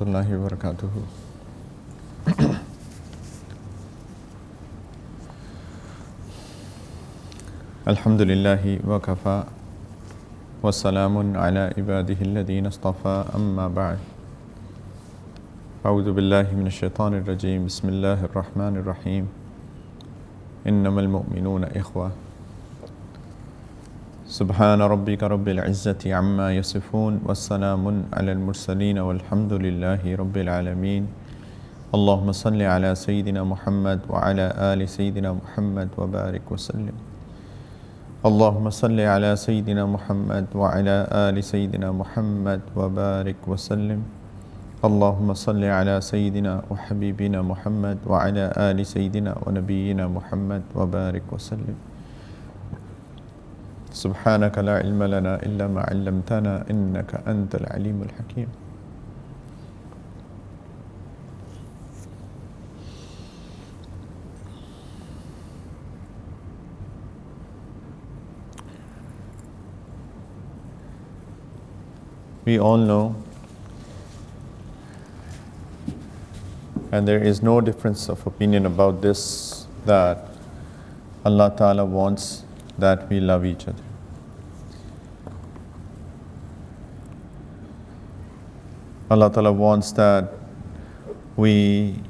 warahmatullahi wabarakatuh. Alhamdulillahi wa kafa wa salamun ala ibadihi alladhina istafa amma ba'd. A'udhu billahi minash shaitanir rajim. Bismillahir rahmanir rahim. Innamal mu'minuna ikhwa. Subhana rabbika rabbil izzati amma yasifun wa salamun ala al-mursaleen walhamdulillahi rabbil alameen. Allahumma salli ala Sayyidina Muhammad wa ala ali Sayyidina Muhammad wa barik wa sallim. Allahumma salli ala Sayyidina Muhammad wa ala ali Sayyidina Muhammad wa barik wa sallim. Allahumma salli ala Sayyidina wa Habibina Muhammad wa ala ali Sayyidina wa Nabiyyina Muhammad wa barik wa sallim. Subhanaka la ilma lana illa ma 'allamtana innaka antal alimul hakim. We all know, and there is no difference of opinion about this, that Allah Ta'ala wants that we love each other. Allah Ta'ala wants that we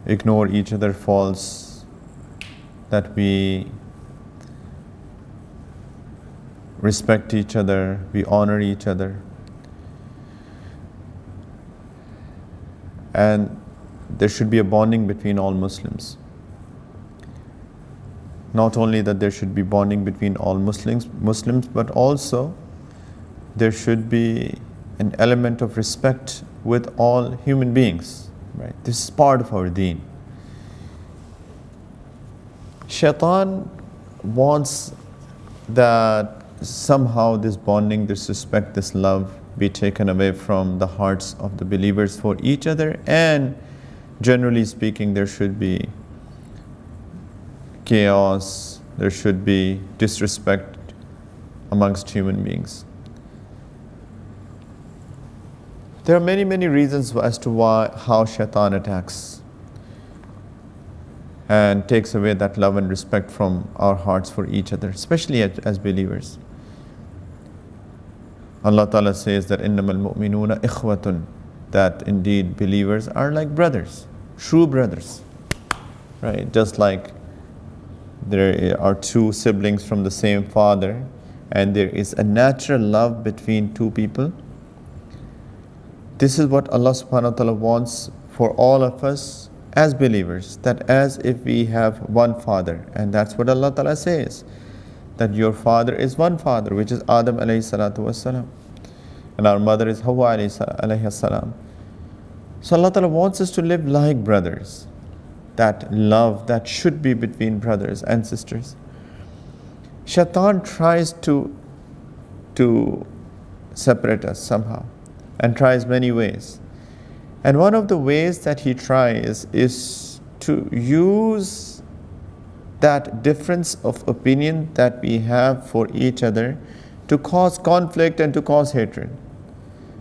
ignore each other's faults, that we respect each other, we honor each other. And there should be a bonding between all Muslims. Not only that there should be bonding between all Muslims, but also there should be an element of respect with all human beings. Right? This is part of our deen. Shaitan wants that somehow this bonding, this respect, this love be taken away from the hearts of the believers for each other, and generally speaking there should be chaos, there should be disrespect amongst human beings. There are many reasons as to how Shaitan attacks and takes away that love and respect from our hearts for each other, especially as believers. Allah Ta'ala says that innamal mu'minuna ikhwatun, that indeed believers are like brothers, true brothers, right? Just like there are two siblings from the same father and there is a natural love between two people. This is what Allah Subhanahu wa Ta'ala wants for all of us as believers, that as if we have one father, and that's what Allah Ta'ala says, that your father is one father, which is Adam alayhi salatu wassalam, and our mother is Hawa alayhi salam. So Allah Ta'ala wants us to live like brothers, that love that should be between brothers and sisters. Shaitan tries to separate us somehow, and tries many ways. And one of the ways that he tries is to use that difference of opinion that we have for each other to cause conflict and to cause hatred,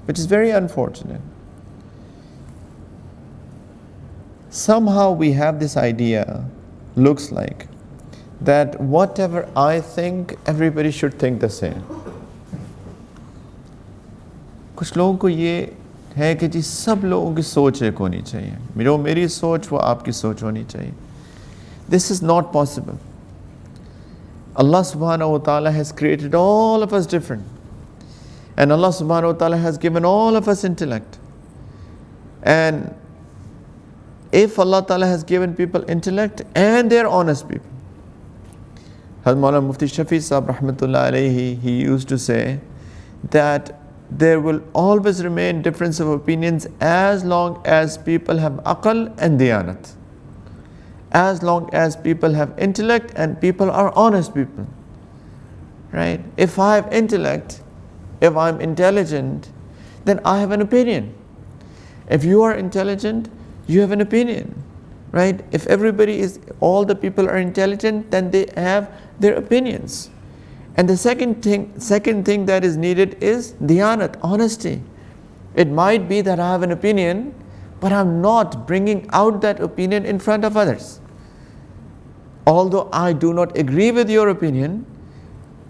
which is very unfortunate. Somehow we have this idea, looks like, that whatever I think, everybody should think the same. कुछ लोगों को ये है कि जी सब लोगों की सोच एक होनी चाहिए, मेरी सोच वो आपकी सोच होनी चाहिए. This is not possible. Allah Subhanahu wa Ta'ala has created all of us different, and Allah Subhanahu wa Ta'ala has given all of us intellect. And if Allah Ta'ala has given people intellect and they're honest people, Hadith Maulana Mufti Shafi Sahib Rahmatullah Alayhi, he used to say that there will always remain difference of opinions as long as people have aql and diyanat, as long as people have intellect and people are honest people, right? If I have intellect, if I'm intelligent, then I have an opinion. If you are intelligent, you have an opinion, right? If all the people are intelligent, then they have their opinions. And the second thing that is needed is diyanat, honesty. It might be that I have an opinion, but I'm not bringing out that opinion in front of others. Although I do not agree with your opinion,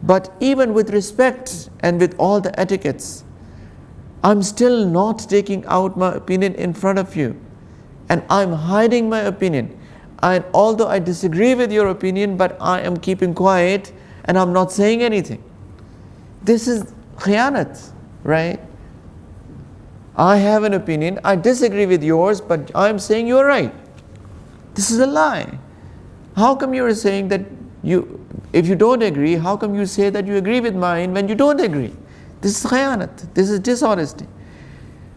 but even with respect and with all the etiquettes, I'm still not taking out my opinion in front of you. And I'm hiding my opinion. And although I disagree with your opinion, but I am keeping quiet and I'm not saying anything. This is khiyanat, right? I have an opinion, I disagree with yours, but I'm saying you're right. This is a lie. How come you are saying that if you don't agree, how come you say that you agree with mine when you don't agree? This is khiyanat, this is dishonesty.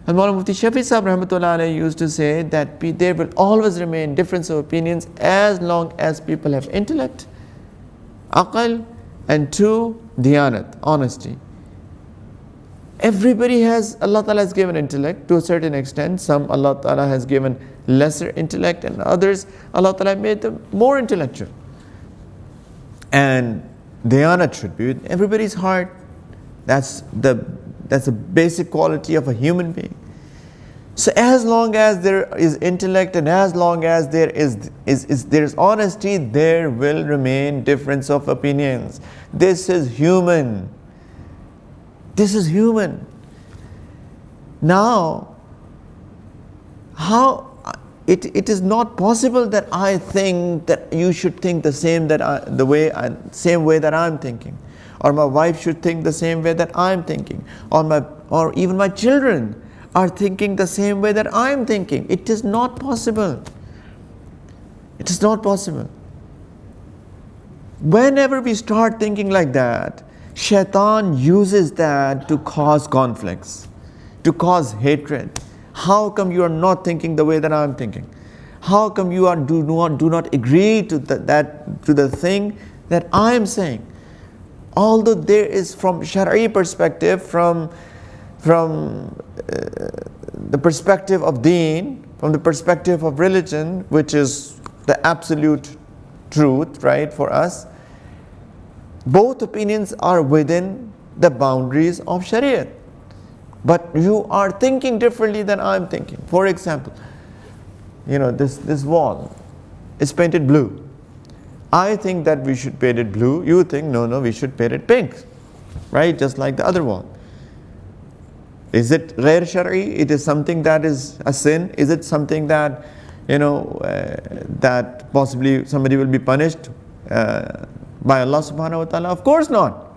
And Maulana Mufti Shafi Sahib Rahmatullah Alayhi used to say that there will always remain difference of opinions as long as people have intellect, aql, and two, diyanat, honesty. Everybody has, Allah Ta'ala has given intellect to a certain extent. Some Allah Ta'ala has given lesser intellect, and others Allah Ta'ala made them more intellectual. And diyanat should be in everybody's heart. That's the basic quality of a human being. So as long as there is intellect and as long as there is honesty, there will remain difference of opinions. This is human. This is human. Now, how it is not possible that I think that you should think the same same way that I'm thinking, or my wife should think the same way that I'm thinking, or even my children are thinking the same way that I'm thinking. It is not possible. It is not possible. Whenever we start thinking like that, Shaitan uses that to cause conflicts, to cause hatred. How come you are not thinking the way that I'm thinking? How come you do not agree to the thing that I am saying? Although there is, from Shari'i perspective, from the perspective of deen, from the perspective of religion, which is the absolute truth, right, for us, both opinions are within the boundaries of Shariah. But you are thinking differently than I'm thinking. For example, this wall is painted blue. I think that we should paint it blue. You think, no, we should paint it pink. Right? Just like the other wall. Is it ghair shari? It is something that is a sin? Is it something that, that possibly somebody will be punished by Allah subhanahu wa ta'ala? Of course not.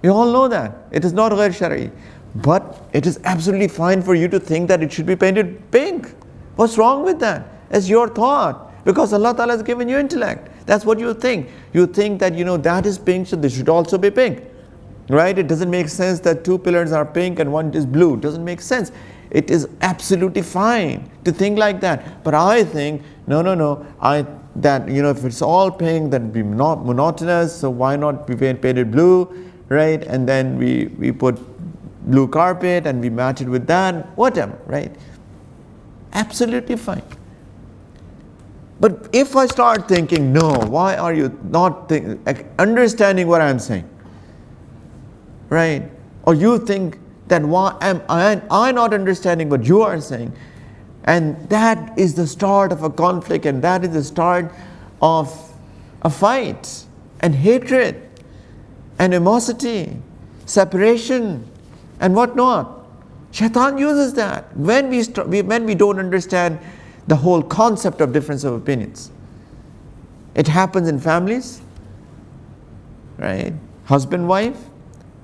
You all know that. It is not ghair shari. But it is absolutely fine for you to think that it should be painted pink. What's wrong with that? It's your thought. Because Allah Ta'ala has given you intellect. That's what you think. You think that, that is pink, so this should also be pink. Right? It doesn't make sense that two pillars are pink and one is blue. It doesn't make sense. It is absolutely fine to think like that. But I think, no. If it's all pink, then it'd be not monotonous. So why not be painted blue, right? And then we put blue carpet and we match it with that, whatever, right? Absolutely fine. But if I start thinking, no, why are you not understanding what I'm saying? Right? Or you think that why am I not understanding what you are saying? And that is the start of a conflict, and that is the start of a fight and hatred and animosity, separation and whatnot. Shaitan uses that when we don't understand the whole concept of difference of opinions. It happens in families, right? Husband, wife.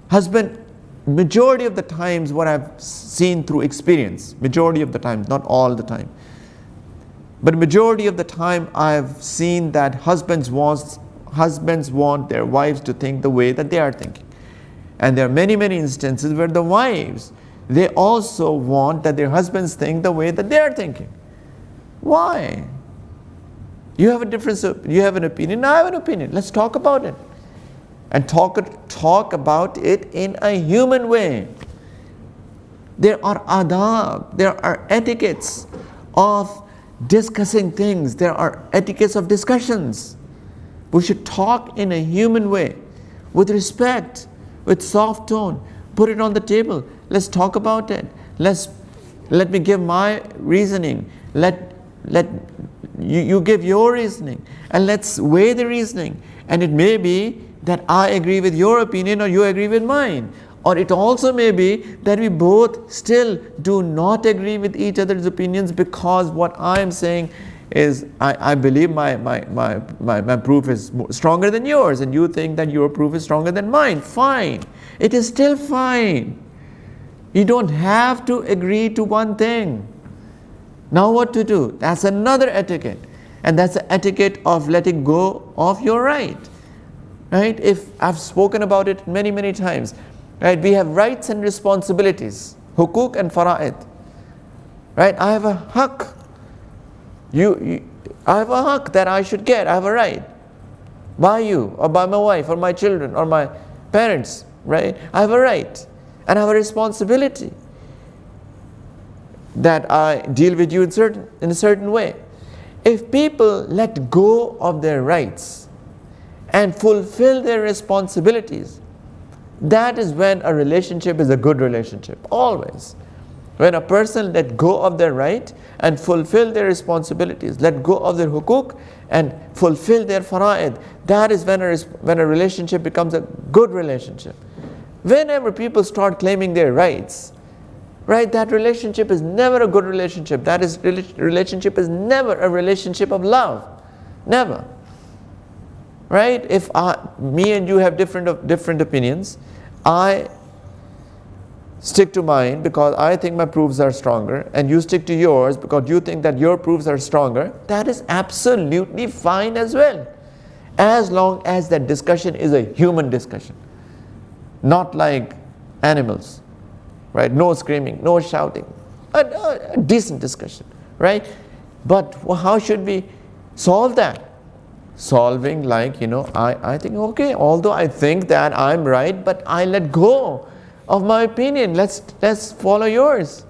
Husband, majority of the times, what I've seen through experience, majority of the time, not all the time, but majority of the time I've seen that husbands want their wives to think the way that they are thinking. And there are many instances where the wives, they also want that their husbands think the way that they are thinking. Why? You have an opinion, I have an opinion. Let's talk about it. And talk about it in a human way. There are adab, there are etiquettes of discussing things, there are etiquettes of discussions. We should talk in a human way, with respect, with soft tone. Put it on the table. Let's talk about it. Let's Let me give my reasoning. Let you give your reasoning, and let's weigh the reasoning. And it may be that I agree with your opinion or you agree with mine. Or it also may be that we both still do not agree with each other's opinions, because what I am saying is I believe my proof is stronger than yours, and you think that your proof is stronger than mine. Fine. It is still fine. You don't have to agree to one thing. Now what to do? That's another etiquette. And that's the etiquette of letting go of your right. Right? If I've spoken about it many, many times. Right? We have rights and responsibilities. Hukuk and fara'id. Right? I have a haq. I have a haq that I should get. I have a right. By you, or by my wife, or my children, or my parents. Right? I have a right. And I have a responsibility that I deal with you in a certain way. If people let go of their rights and fulfill their responsibilities, that is when a relationship is a good relationship, always. When a person let go of their right and fulfill their responsibilities, let go of their hukuk and fulfill their fara'id, that is when a relationship becomes a good relationship. Whenever people start claiming their rights, right, that relationship is never a good relationship. That is, relationship is never a relationship of love. Never. Right? If me and you have different opinions, I stick to mine because I think my proofs are stronger, and you stick to yours because you think that your proofs are stronger, that is absolutely fine as well. As long as that discussion is a human discussion. Not like animals. Right? No screaming, no shouting. A decent discussion. Right? But how should we solve that? Solving like, I think, okay, although I think that I'm right, but I let go of my opinion. Let's follow yours.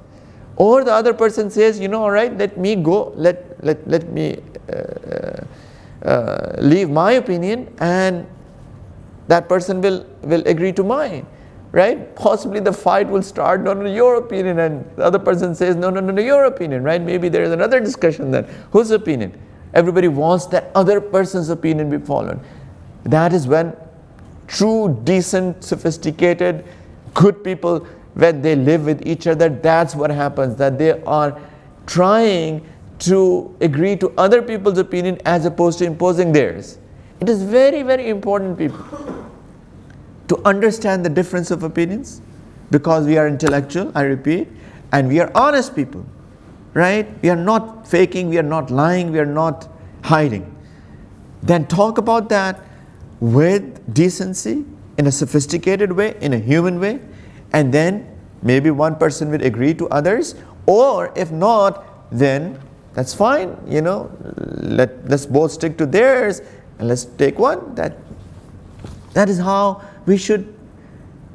Or the other person says, all right, let me go, let me leave my opinion, and that person will agree to mine. Right? Possibly the fight will start, no, your opinion, and the other person says, no, your opinion, right? Maybe there is another discussion then. Whose opinion? Everybody wants that other person's opinion be followed. That is when true, decent, sophisticated, good people, when they live with each other, that's what happens, that they are trying to agree to other people's opinion as opposed to imposing theirs. It is very, very important, people, to understand the difference of opinions, because we are intellectual, I repeat, and we are honest people, right? We are not faking, we are not lying, we are not hiding. Then talk about that with decency, in a sophisticated way, in a human way, and then maybe one person will agree to others, or if not, then that's fine, let's both stick to theirs, and let's take one. That is how we should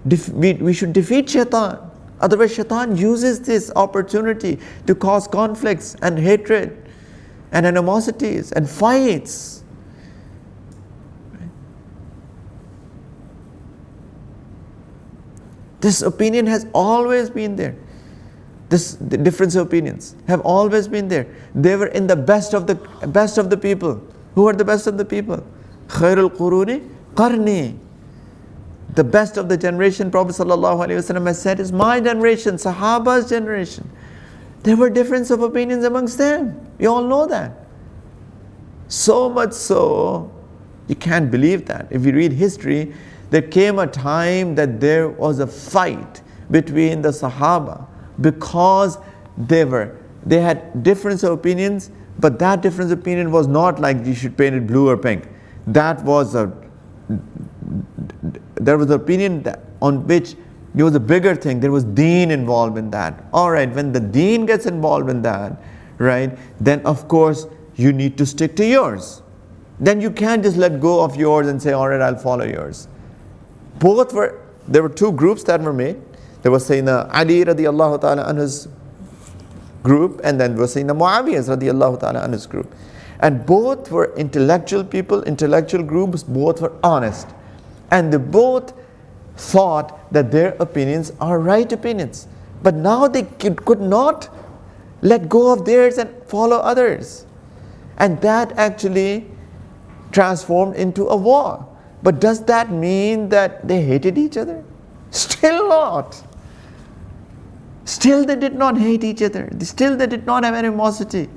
defeat shaitan. Otherwise, shaitan uses this opportunity to cause conflicts and hatred and animosities and fights. This opinion has always been there. The difference of opinions have always been there. They were in the best of the people. Who are the best of the people? Khairul Quruni Qarni. The best of the generation, Prophet ﷺ has said, is my generation, Sahaba's generation. There were difference of opinions amongst them. You all know that. So much so, you can't believe that. If you read history, there came a time that there was a fight between the Sahaba because they had difference of opinions, but that difference of opinion was not like you should paint it blue or pink. There was an opinion on which there was a bigger thing. There was deen involved in that. All right, when the deen gets involved in that, right, then of course you need to stick to yours. Then you can't just let go of yours and say, all right, I'll follow yours. There were two groups that were made. There was Sayyidina Ali radiallahu ta'ala anhu's group, and then there was Sayyidina Muawiyah radiallahu ta'ala anhu's group. And both were intellectual people, intellectual groups, both were honest. And they both thought that their opinions are right opinions. But now they could not let go of theirs and follow others. And that actually transformed into a war. But does that mean that they hated each other? Still not. Still they did not hate each other. Still they did not have animosity.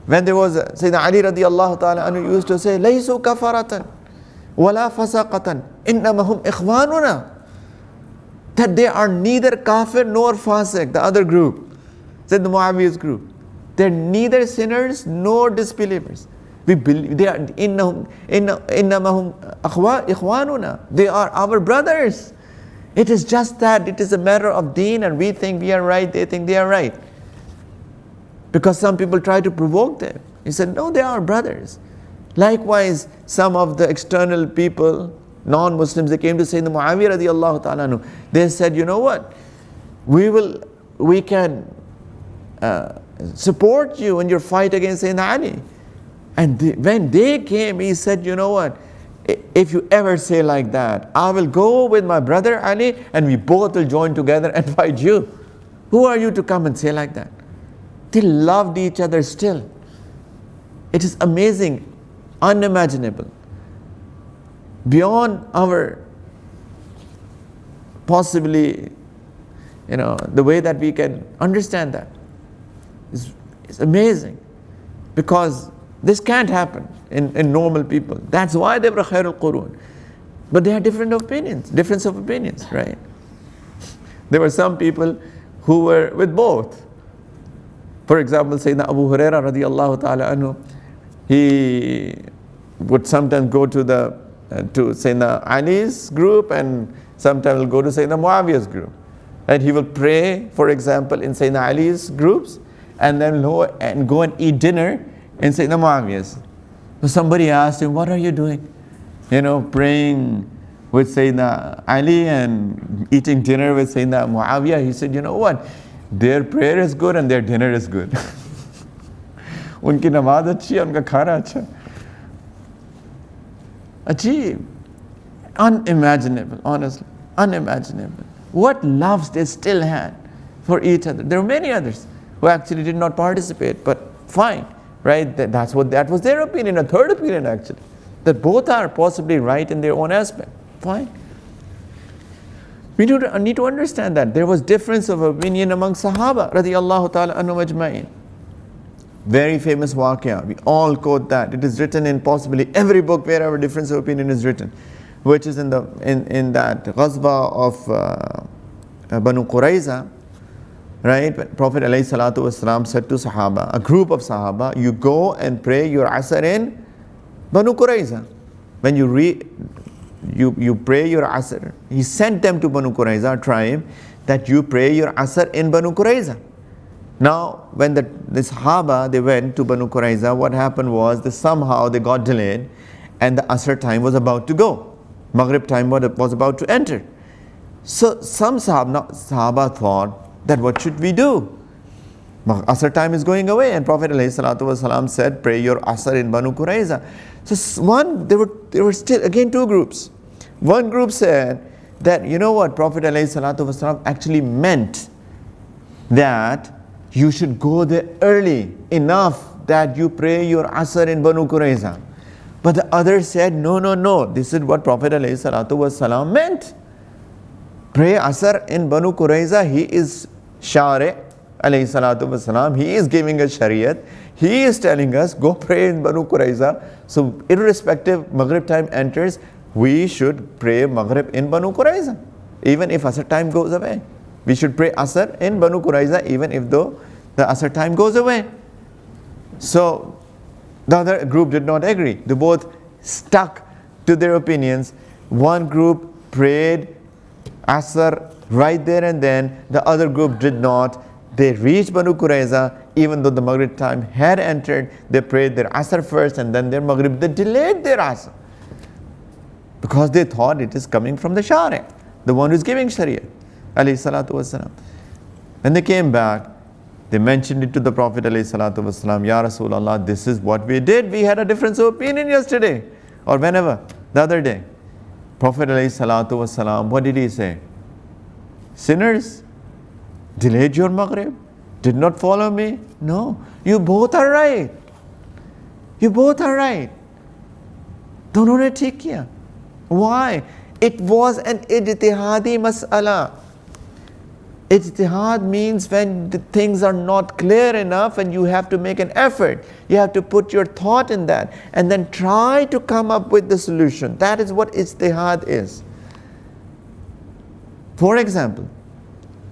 When there was Sayyidina Ali radiallahu ta'ala anhu used to say, "Laysu kafaratan wala fasaqatan innamahum ikhwanuna." That they are neither kafir nor fasiq, the other group, said the Muawiyah's group. They're neither sinners nor disbelievers. We believe they are innamahum ikhwanuna. They are our brothers. It is just that it is a matter of deen, and we think we are right, they think they are right. Because some people try to provoke them. He said, no, they are brothers. Likewise, some of the external people, non-Muslims, they came to Sayyidina Muawiyah radiallahu ta'ala anhu. They said, you know what? We can support you in your fight against Sayyidina Ali. And when they came, he said, you know what? If you ever say like that, I will go with my brother Ali and we both will join together and fight you. Who are you to come and say like that? They loved each other still. It is amazing, unimaginable, beyond our possibly, the way that we can understand that. It's amazing, because this can't happen in normal people. That's why they were khairul qurun. But they had difference of opinions, right? There were some people who were with both. For example, Sayyidina Abu Hurairah radiallahu ta'ala anhu, he would sometimes go to Sayyidina Ali's group, and sometimes will go to Sayyidina Muawiyah's group. And he will pray, for example, in Sayyidina Ali's groups, and then go and eat dinner in Sayyidina Muawiyah's. So somebody asked him, what are you doing? Praying with Sayyidina Ali and eating dinner with Sayyidina Muawiyah. He said, you know what? Their prayer is good and their dinner is good. Unki namaz achhi hai, unka khana acha. Achieve. Unimaginable, honestly. Unimaginable. What loves they still had for each other. There were many others who actually did not participate, but fine, right? That was their opinion, a third opinion actually. That both are possibly right in their own aspect. Fine. We need to understand that there was difference of opinion among Sahaba radiallahu ta'ala anhum ajma'in. Very famous waqia. We all quote that. It is written in possibly every book wherever difference of opinion is written, which is in that ghazwa of Banu Qurayza, right? When Prophet alayhi salatu wasalam said to Sahaba, a group of Sahaba, you go and pray your Asr in Banu Qurayza. When you pray your Asr, he sent them to Banu Qurayza, tribe, that you pray your Asr in Banu Qurayza. Now, when the Sahaba, they went to Banu Qurayza, what happened was that somehow they got delayed and the Asr time was about to go. Maghrib time was about to enter. So some Sahaba thought that what should we do? Asr time is going away, and Prophet ﷺ said, pray your Asr in Banu Qurayza. So there were still again two groups. One group said that, you know what, Prophet ﷺ actually meant that you should go there early enough that you pray your Asr in Banu Qurayza. But the others said, no, this is what Prophet ﷺ meant. Pray Asr in Banu Qurayza. He is Shari' alayhi salatu wasalam. He is giving us Shariat. He is telling us, go pray in Banu Qurayza. So irrespective Maghrib time enters, we should pray Maghrib in Banu Qurayza, even if Asr time goes away. We should pray Asr in Banu Qurayza, even if though the Asr time goes away. So the other group did not agree. They both stuck to their opinions. One group prayed Asr right there and then. The other group did not. They reached Banu Qurayza, even though the Maghrib time had entered. They prayed their Asr first and then their Maghrib. They delayed their Asr because they thought it is coming from the Shari', the one who is giving Sharia, alayhi salatu wasalam. When they came back, they mentioned it to the Prophet alayhi salatu wasalam, Ya Rasulullah, this is what we did. We had a difference of opinion yesterday or whenever, the other day. Prophet alayhi salatu wasalam, what did he say? Sinners delayed your Maghrib, did not follow me. No, you both are right. You both are right. दोनों ने ठीक किया. Why? It was an ijtihadi mas'ala. Ijtihad means when the things are not clear enough and you have to make an effort. You have to put your thought in that and then try to come up with the solution. That is what ijtihad is. For example,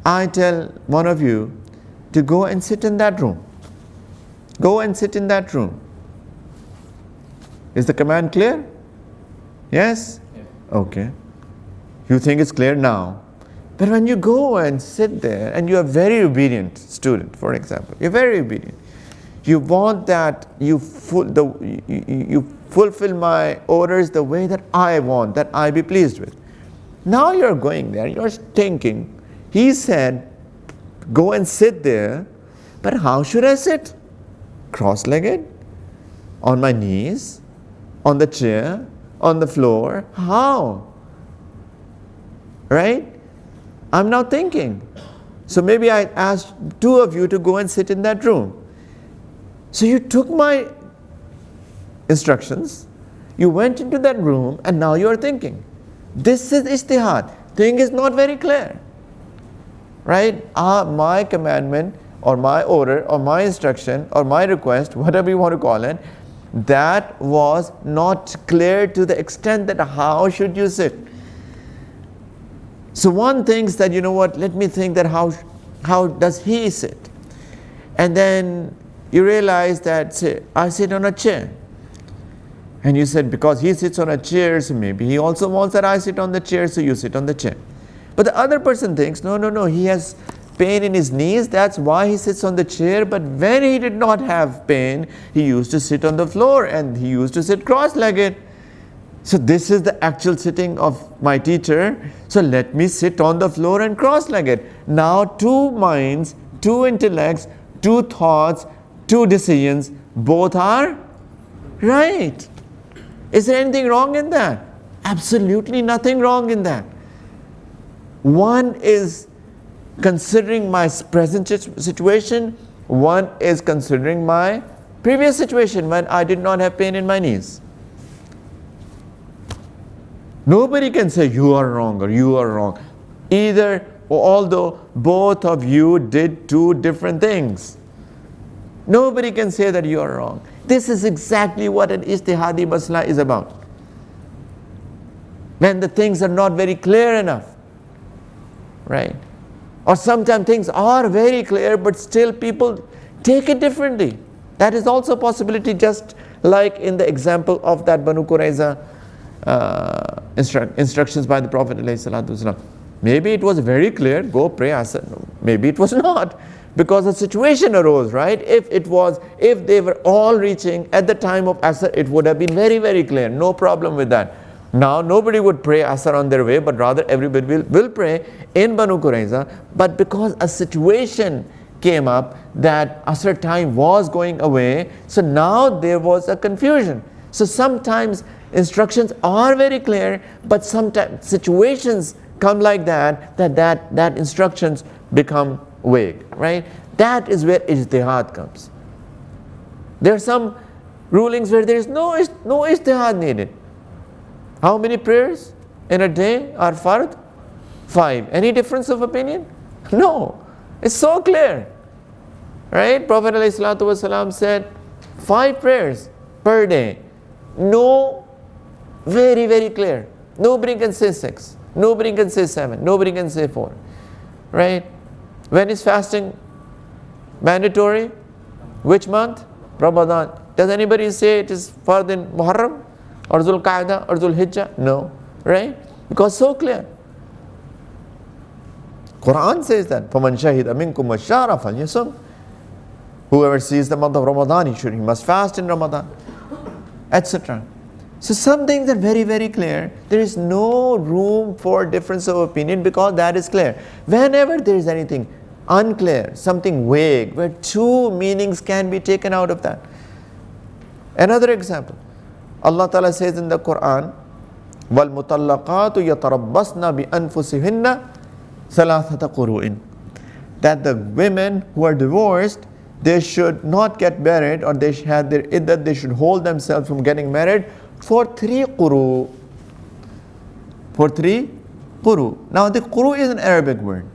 I tell one of you to go and sit in that room. Go and sit in that room. Is the command clear? Yes? Okay. You think it's clear now. But when you go and sit there and you are very obedient student, for example, you're very obedient. You want that you fulfill my orders the way that I want, that I be pleased with. Now you're going there, you're thinking, he said, go and sit there, but how should I sit? Cross-legged? On my knees? On the chair? On the floor? How? Right? I'm now thinking. So maybe I asked two of you to go and sit in that room. So you took my instructions, you went into that room, and now you are thinking. This is ijtihad. Thing is not very clear. Right? My commandment or my order or my instruction or my request, whatever you want to call it, that was not clear to the extent that how should you sit. So one thinks that, you know what, let me think that how does he sit? And then you realize that, say, I sit on a chair. And you said, because he sits on a chair, so maybe he also wants that I sit on the chair, so you sit on the chair. But the other person thinks, no, he has pain in his knees, that's why he sits on the chair. But when he did not have pain, he used to sit on the floor and he used to sit cross-legged. So this is the actual sitting of my teacher, so let me sit on the floor and cross-legged. Now two minds, two intellects, two thoughts, two decisions, both are right. Is there anything wrong in that? Absolutely nothing wrong in that. One is considering my present situation, one is considering my previous situation when I did not have pain in my knees. Nobody can say you are wrong or you are wrong. Either, although both of you did two different things. Nobody can say that you are wrong. This is exactly what an ijtihadi masla is about. When the things are not very clear enough. Right? Or sometimes things are very clear, but still people take it differently. That is also a possibility, just like in the example of that Banu Qurayza instructions by the Prophet ﷺ. Maybe it was very clear, go pray Asr. Maybe it was not, because a situation arose, right? If they were all reaching at the time of Asr, it would have been very, very clear, no problem with that. Now nobody would pray Asr on their way, but rather everybody will pray in Banu Qurayza. But because a situation came up that Asr time was going away, so now there was a confusion. So sometimes instructions are very clear, but sometimes situations come like that instructions become vague, right? That is where ijtihad comes. There are some rulings where there is no ijtihad needed. How many prayers in a day are fard? 5. Any difference of opinion? No. It's so clear. Right? Prophet ﷺ said 5 prayers per day. No, very, very clear. Nobody can say 6. Nobody can say 7. Nobody can say 4. Right? When is fasting mandatory? Which month? Ramadan. Does anybody say it is fard in Muharram? Or Dhul Qa'dah or Dhul Hijjah? No. Right? Because so clear. Quran says that فَمَنْ شَهِدَ مِنْكُمْ الشَّهْرَ فَلْيَصُمْ. Whoever sees the month of Ramadan, he must fast in Ramadan, etc. So some things are very, very clear. There is no room for difference of opinion because that is clear. Whenever there is anything unclear, something vague, where two meanings can be taken out of that. Another example. Allah Ta'ala says in the Quran, وَالْمُطَلَّقَاتُ يَتَرَبَّصْنَ بِأَنفُسِهِنَّ ثَلَاثَةَ قُرُوءٍ. that the women who are divorced, they should not get married, or they should have their iddat, they should hold themselves from getting married for 3 quru. For 3 quru. Now the quru is an Arabic word.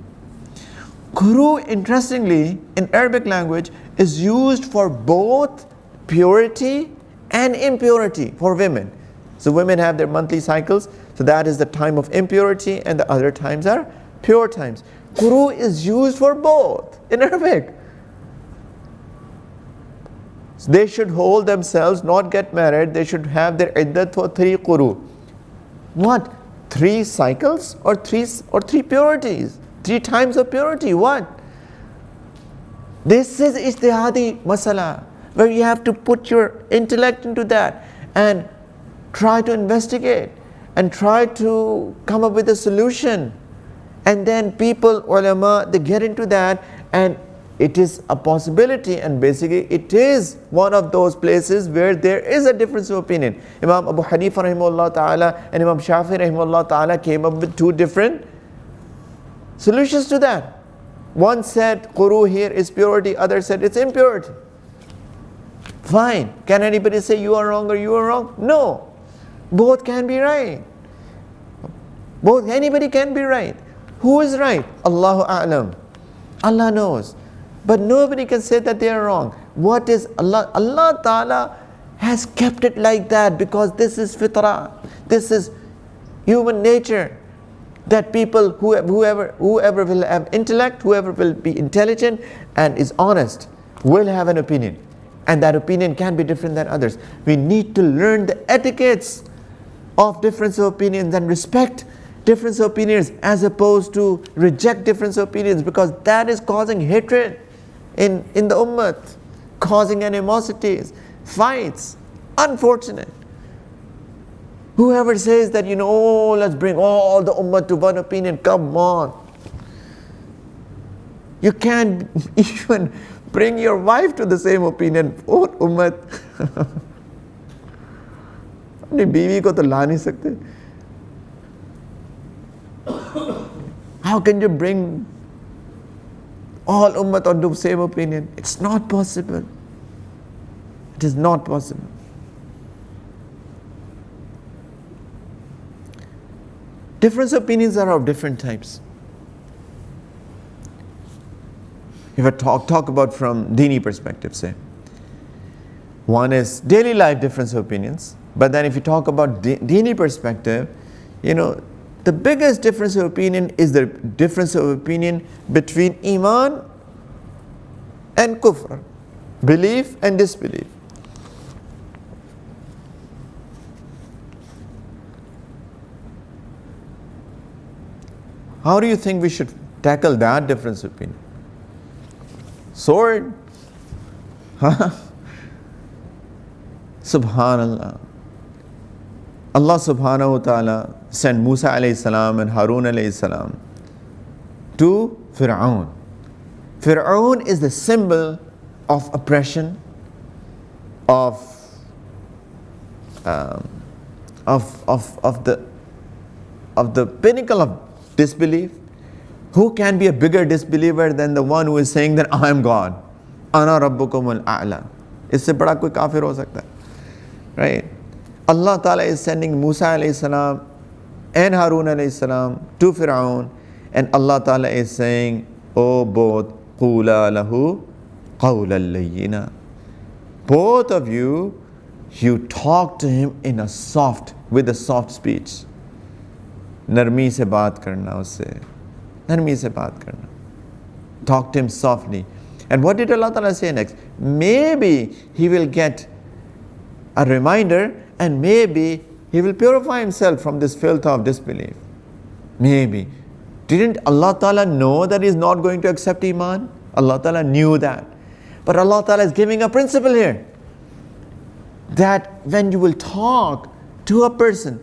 Quru, interestingly, in Arabic language is used for both purity and impurity for women. So women have their monthly cycles, so that is the time of impurity, and the other times are pure times. Quru is used for both in Arabic. So they should hold themselves, not get married, they should have their iddat for 3 quru. What? 3 cycles or 3 purities? 3 times of purity, what? This is ijtihadi masala, where you have to put your intellect into that and try to investigate and try to come up with a solution. And then people, ulama, they get into that, and it is a possibility, and basically it is one of those places where there is a difference of opinion. Imam Abu Hanifa rahimahullah ta'ala and Imam Shafi rahimahullah ta'ala came up with 2 different solutions to that. One said quru here is purity, other said it's impurity. Fine. Can anybody say you are wrong or you are wrong? No. Both can be right. Anybody can be right. Who is right? Allahu a'lam. Allah knows. But nobody can say that they are wrong. What is Allah? Allah Ta'ala has kept it like that because this is fitrah. This is human nature. That people, whoever will have intellect, whoever will be intelligent and is honest, will have an opinion. And that opinion can be different than others. We need to learn the etiquettes of difference of opinions and respect difference of opinions as opposed to reject difference of opinions, because that is causing hatred in the ummah, causing animosities, fights. Unfortunate. Whoever says that, oh, let's bring all the ummah to one opinion, come on. You can't even bring your wife to the same opinion. Oh, ummah. अपनी बीवी को तो ला नहीं सकते. How can you bring all ummah onto the same opinion? It's not possible. It is not possible. Different opinions are of different types. If I talk about from Dini perspective, say, one is daily life difference of opinions. But then if you talk about Dini perspective, the biggest difference of opinion is the difference of opinion between Iman and Kufr, belief and disbelief. How do you think we should tackle that difference of opinion? Sword? Subhanallah. Allah subhanahu wa ta'ala sent Musa alayhi salam and Harun alayhi salam to Fir'aun. Fir'aun is the symbol of oppression, of the pinnacle of disbelief. Who can be a bigger disbeliever than the one who is saying that I am God? Ana rabbukumul a'la. इससे बड़ा कोई काफिर हो सकता है, right? Allah Ta'ala is sending Musa alayhi salam and Harun alayhi salam to Fir'aun, and Allah Ta'ala is saying, oh both, qula lahu qawlan layyina. Both of you talk to him with a soft speech. Narmi se baat karna usse. Narmi se baat karna. Talk to him softly. And what did Allah Ta'ala say next? Maybe he will get a reminder, and maybe he will purify himself from this filth of disbelief. Maybe. Didn't Allah Ta'ala know that he is not going to accept Iman? Allah Ta'ala knew that. But Allah Ta'ala is giving a principle here, that when you will talk to a person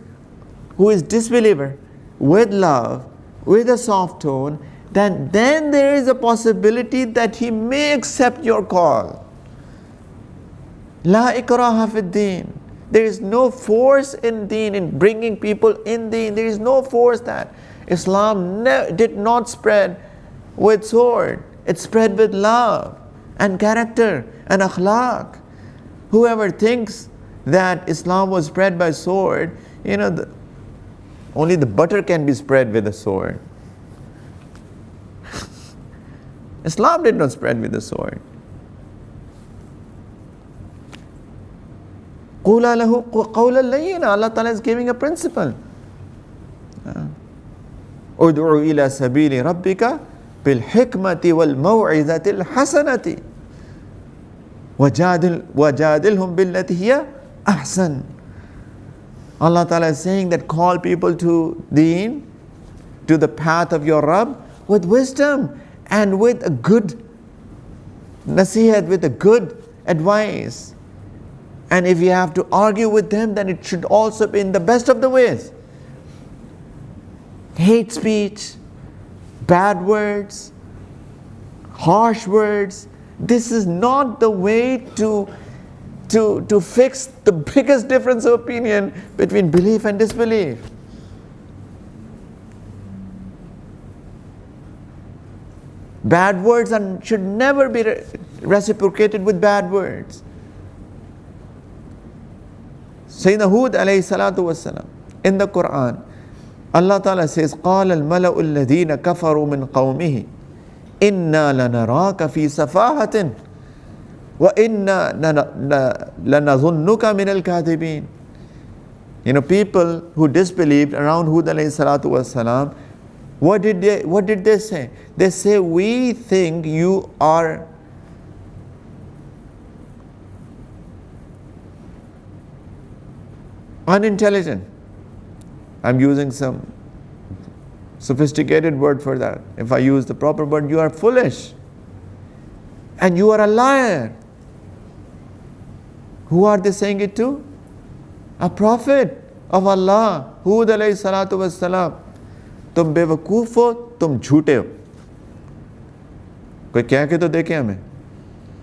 who is disbeliever with love, with a soft tone, then there is a possibility that he may accept your call. La ikraha fid deen. There is no force in deen, in bringing people in deen. There is no force that. Islam did not spread with sword. It's spread with love and character and akhlaq. Whoever thinks that Islam was spread by sword, only the butter can be spread with a sword. Islam did not spread with a sword. قُولَا لَهُ قَوْلًا لَيِّنًا. Allah Ta'ala is giving a principle. اُدْعُوا إِلَى سَبِيلِ رَبِّكَ بِالْحِكْمَةِ وَالْمَوْعِظَةِ الْحَسَنَةِ وَجَادِلْهُمْ بِالَّتِي هِيَ أَحْسَنُ. Allah Ta'ala is saying that call people to deen, to the path of your Rabb, with wisdom and with a good nasihat, with a good advice. And if you have to argue with them, then it should also be in the best of the ways. Hate speech, bad words, harsh words, this is not the way to fix the biggest difference of opinion between belief and disbelief. Bad words should never be reciprocated with bad words. Sayyidina Hud alayhi salatu wasalam, in the Quran, Allah Ta'ala says, قَالَ الْمَلَأُ الَّذِينَ كَفَرُوا مِنْ قَوْمِهِ إِنَّا لَنَرَاكَ فِي سَفَاهَةٍ وَإِنَّا لَنَظُنُّكَ مِنَ الْكَاذِبِينَ. People who disbelieved around Hud alayhi salatu wasalam, what did they say? They say, we think you are unintelligent. I'm using some sophisticated word for that. If I use the proper word, you are foolish. And you are a liar. Who are they saying it to? A prophet of Allah, Hud alayhi salatu wassalam. तुम बेवकूफ हो, तुम झूठे हो. कोई कह के तो देखे हमें,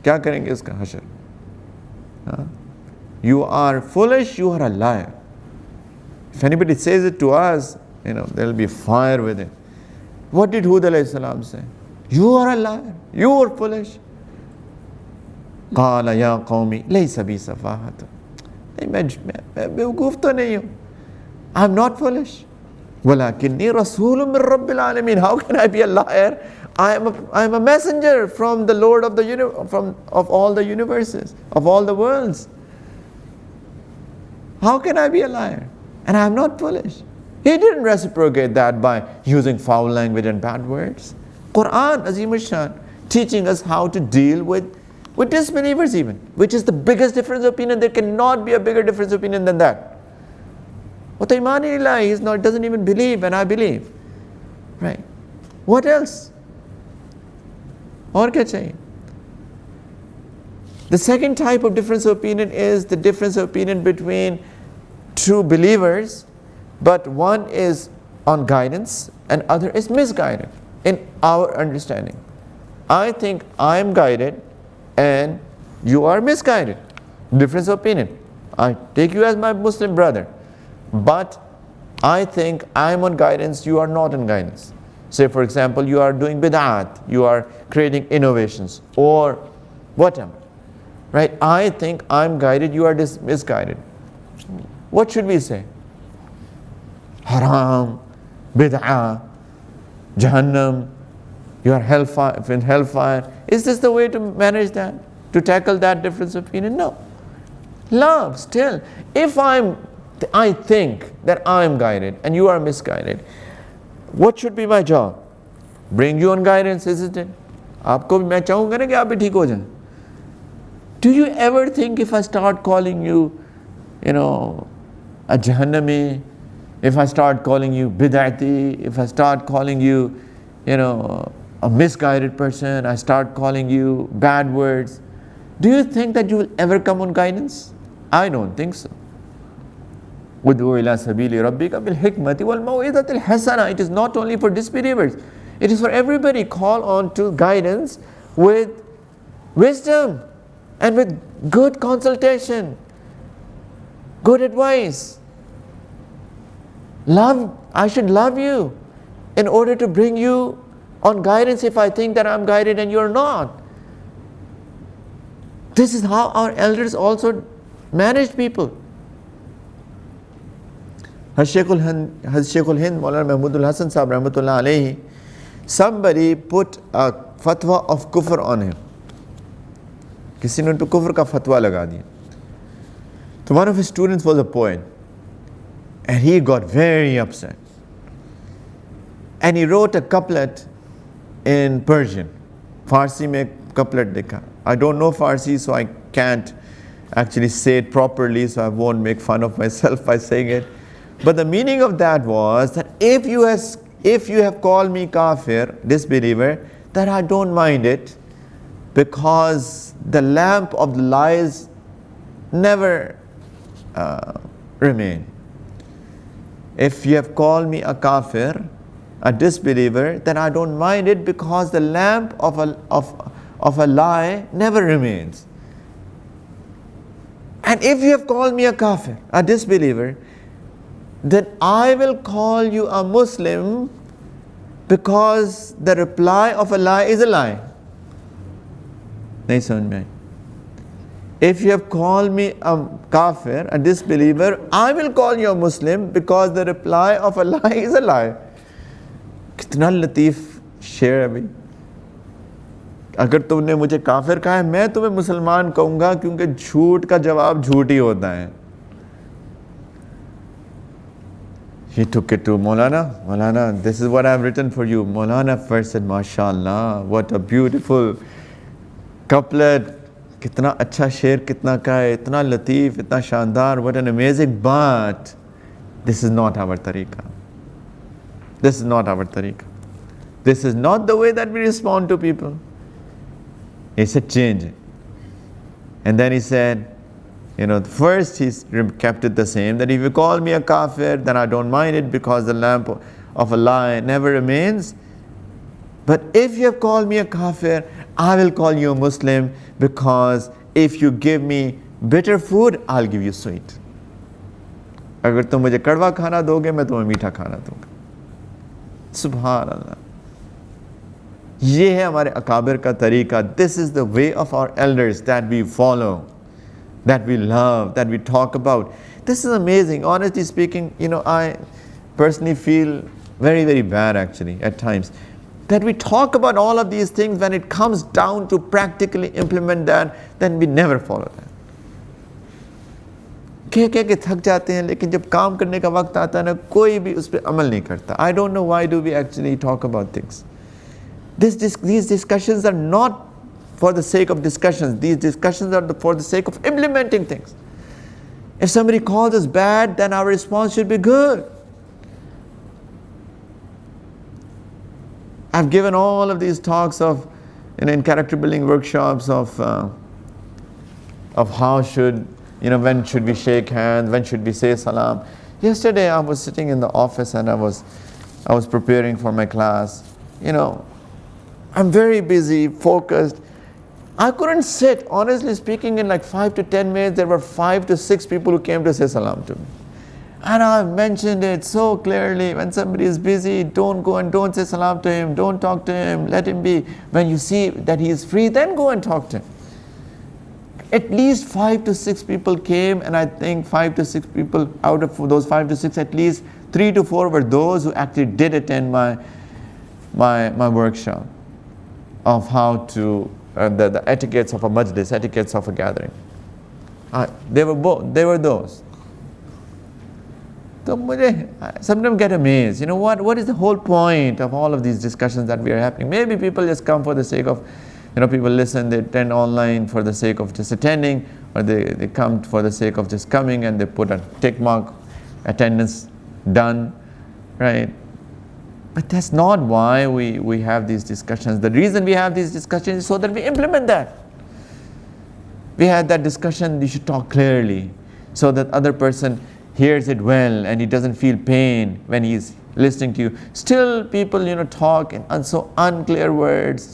क्या करेंगे इसका हशर? You are foolish, you are a liar. If anybody says it to us, there will be fire with it. What did Hud alayhi salam say? You are a liar, you are foolish. قال يا قومي ليس بي سفاهة. मैं बेवकूफ तो नहीं हूँ. I'm not foolish. ولكني رسول من رب العالمين. How can I be a liar? I am a messenger from the Lord of of all the universes, of all the worlds. How can I be a liar? And I am not foolish. He didn't reciprocate that by using foul language and bad words. Quran, Azim al-Shan, teaching us how to deal with disbelievers even, which is the biggest difference of opinion. There cannot be a bigger difference of opinion than that. He doesn't even believe and I believe. Right? What else? Aur kya chahiye? The second type of difference of opinion is the difference of opinion between true believers, but one is on guidance and other is misguided in our understanding. I think I am guided and you are misguided. Difference of opinion. I take you as my Muslim brother, but I think I am on guidance, you are not on guidance. Say for example, you are doing bid'at, you are creating innovations or whatever. Right? I think I am guided, you are misguided. What should we say? Haram, bid'ah, Jahannam, you are in hellfire. Is this the way to manage that? To tackle that difference of opinion? No. Love still. If I think that I am guided and you are misguided, what should be my job? Bring you on guidance, isn't it? आपको भी मैं चाहूँगा ना कि आप भी ठीक हो जाएं. Do you ever think if I start calling you, a Jahannami, if I start calling you bid'ati, if I start calling you, a misguided person, I start calling you bad words, do you think that you will ever come on guidance? I don't think so. Ud'u ila sabili rabbika bil hikmati wal maw'izatil hasana. It is not only for disbelievers, it is for everybody. Call on to guidance with wisdom and with good consultation, good advice. I should love you in order to bring you on guidance if I think that I'm guided and you're not. This is how our elders also managed people. Shaykh Hind Maulana Mahmudul Hasan Sahib Rahmatullah Alayhi, somebody put a fatwa of kufr on him. किसी ने उनको कुफ्र का फतवा लगा दिया. So one of his students was a poet, and he got very upset. And he wrote a couplet in Persian. Farsi mein couplet dekha. I don't know Farsi, so I can't actually say it properly, so I won't make fun of myself by saying it. But the meaning of that was that if you have called me kafir, disbeliever, that I don't mind it, because the lamp of the lies never remain. If you have called me a kafir, a disbeliever, then I don't mind it, because the lamp of a lie never remains. And if you have called me a kafir, a disbeliever, then I will call you a Muslim, because the reply of a lie is a lie. Nahi samajh mein. If you have called me a kafir, a disbeliever, I will call you a Muslim, because the reply of a lie is a lie. कितना लतीफ शेर है भाई. अगर तुमने मुझे काफिर कहा है, मैं तुम्हें मुसलमान कहूँगा, क्योंकि झूठ का जवाब झूठ ही होता है. He took it to Maulana, this is what I have written for you. Maulana first said, MashaAllah, what a beautiful couplet. कितना अच्छा शेर कितना का है, इतना लतीफ, इतना शानदार, what an amazing, but this is not our tariqah. This is not our tariqah. This is not the way that we respond to people. He said, change it. And then he said, first he kept it the same, that if you call me a kafir, then I don't mind it, because the lamp of a lie never remains. But if you have called me a kafir, I will call you a Muslim, because if you give me bitter food, I'll give you sweet. अगर तुम मुझे कड़वा खाना दोगे, मैं तुम्हें मीठा खाना दूंगा. सुभान अल्लाह. ये है हमारे अकाबिर का तरीका. This is the way of our elders that we follow, that we love, that we talk about. This is amazing. Honestly speaking, I personally feel very, very bad actually at times, that we talk about all of these things, when it comes down to practically implement that, then we never follow that. कह के थक जाते हैं, लेकिन जब काम करने का वक्त आता है ना, कोई भी उस पर अमल नहीं करता. I don't know why do we actually talk about things. These discussions are not for the sake of discussions. These discussions are for the sake of implementing things. If somebody calls us bad, then our response should be good. I've given all of these talks of, in character building workshops of how should, when should we shake hands, when should we say salam. Yesterday I was sitting in the office and I was preparing for my class. I'm very busy, focused. I couldn't sit, honestly speaking, in like 5 to 10 minutes, there were 5 to 6 people who came to say salam to me. And I've mentioned it so clearly, when somebody is busy, don't go and don't say salam to him, don't talk to him, let him be. When you see that he is free, then go and talk to him. At least 5 to 6 people came, and I think 5 to 6 people, out of those 5 to 6, at least 3 to 4 were those who actually did attend my workshop of how to, the etiquettes of a majlis, etiquettes of a gathering. They were those. So I sometimes get amazed. What is the whole point of all of these discussions that we are happening? Maybe people just come for the sake of, people listen, they attend online for the sake of just attending, or they come for the sake of just coming, and they put a tick mark, attendance done, right? But that's not why we have these discussions. The reason we have these discussions is so that we implement that. We had that discussion, you should talk clearly, so that other person hears it well and he doesn't feel pain when he's listening to you. Still people, talk in so unclear words,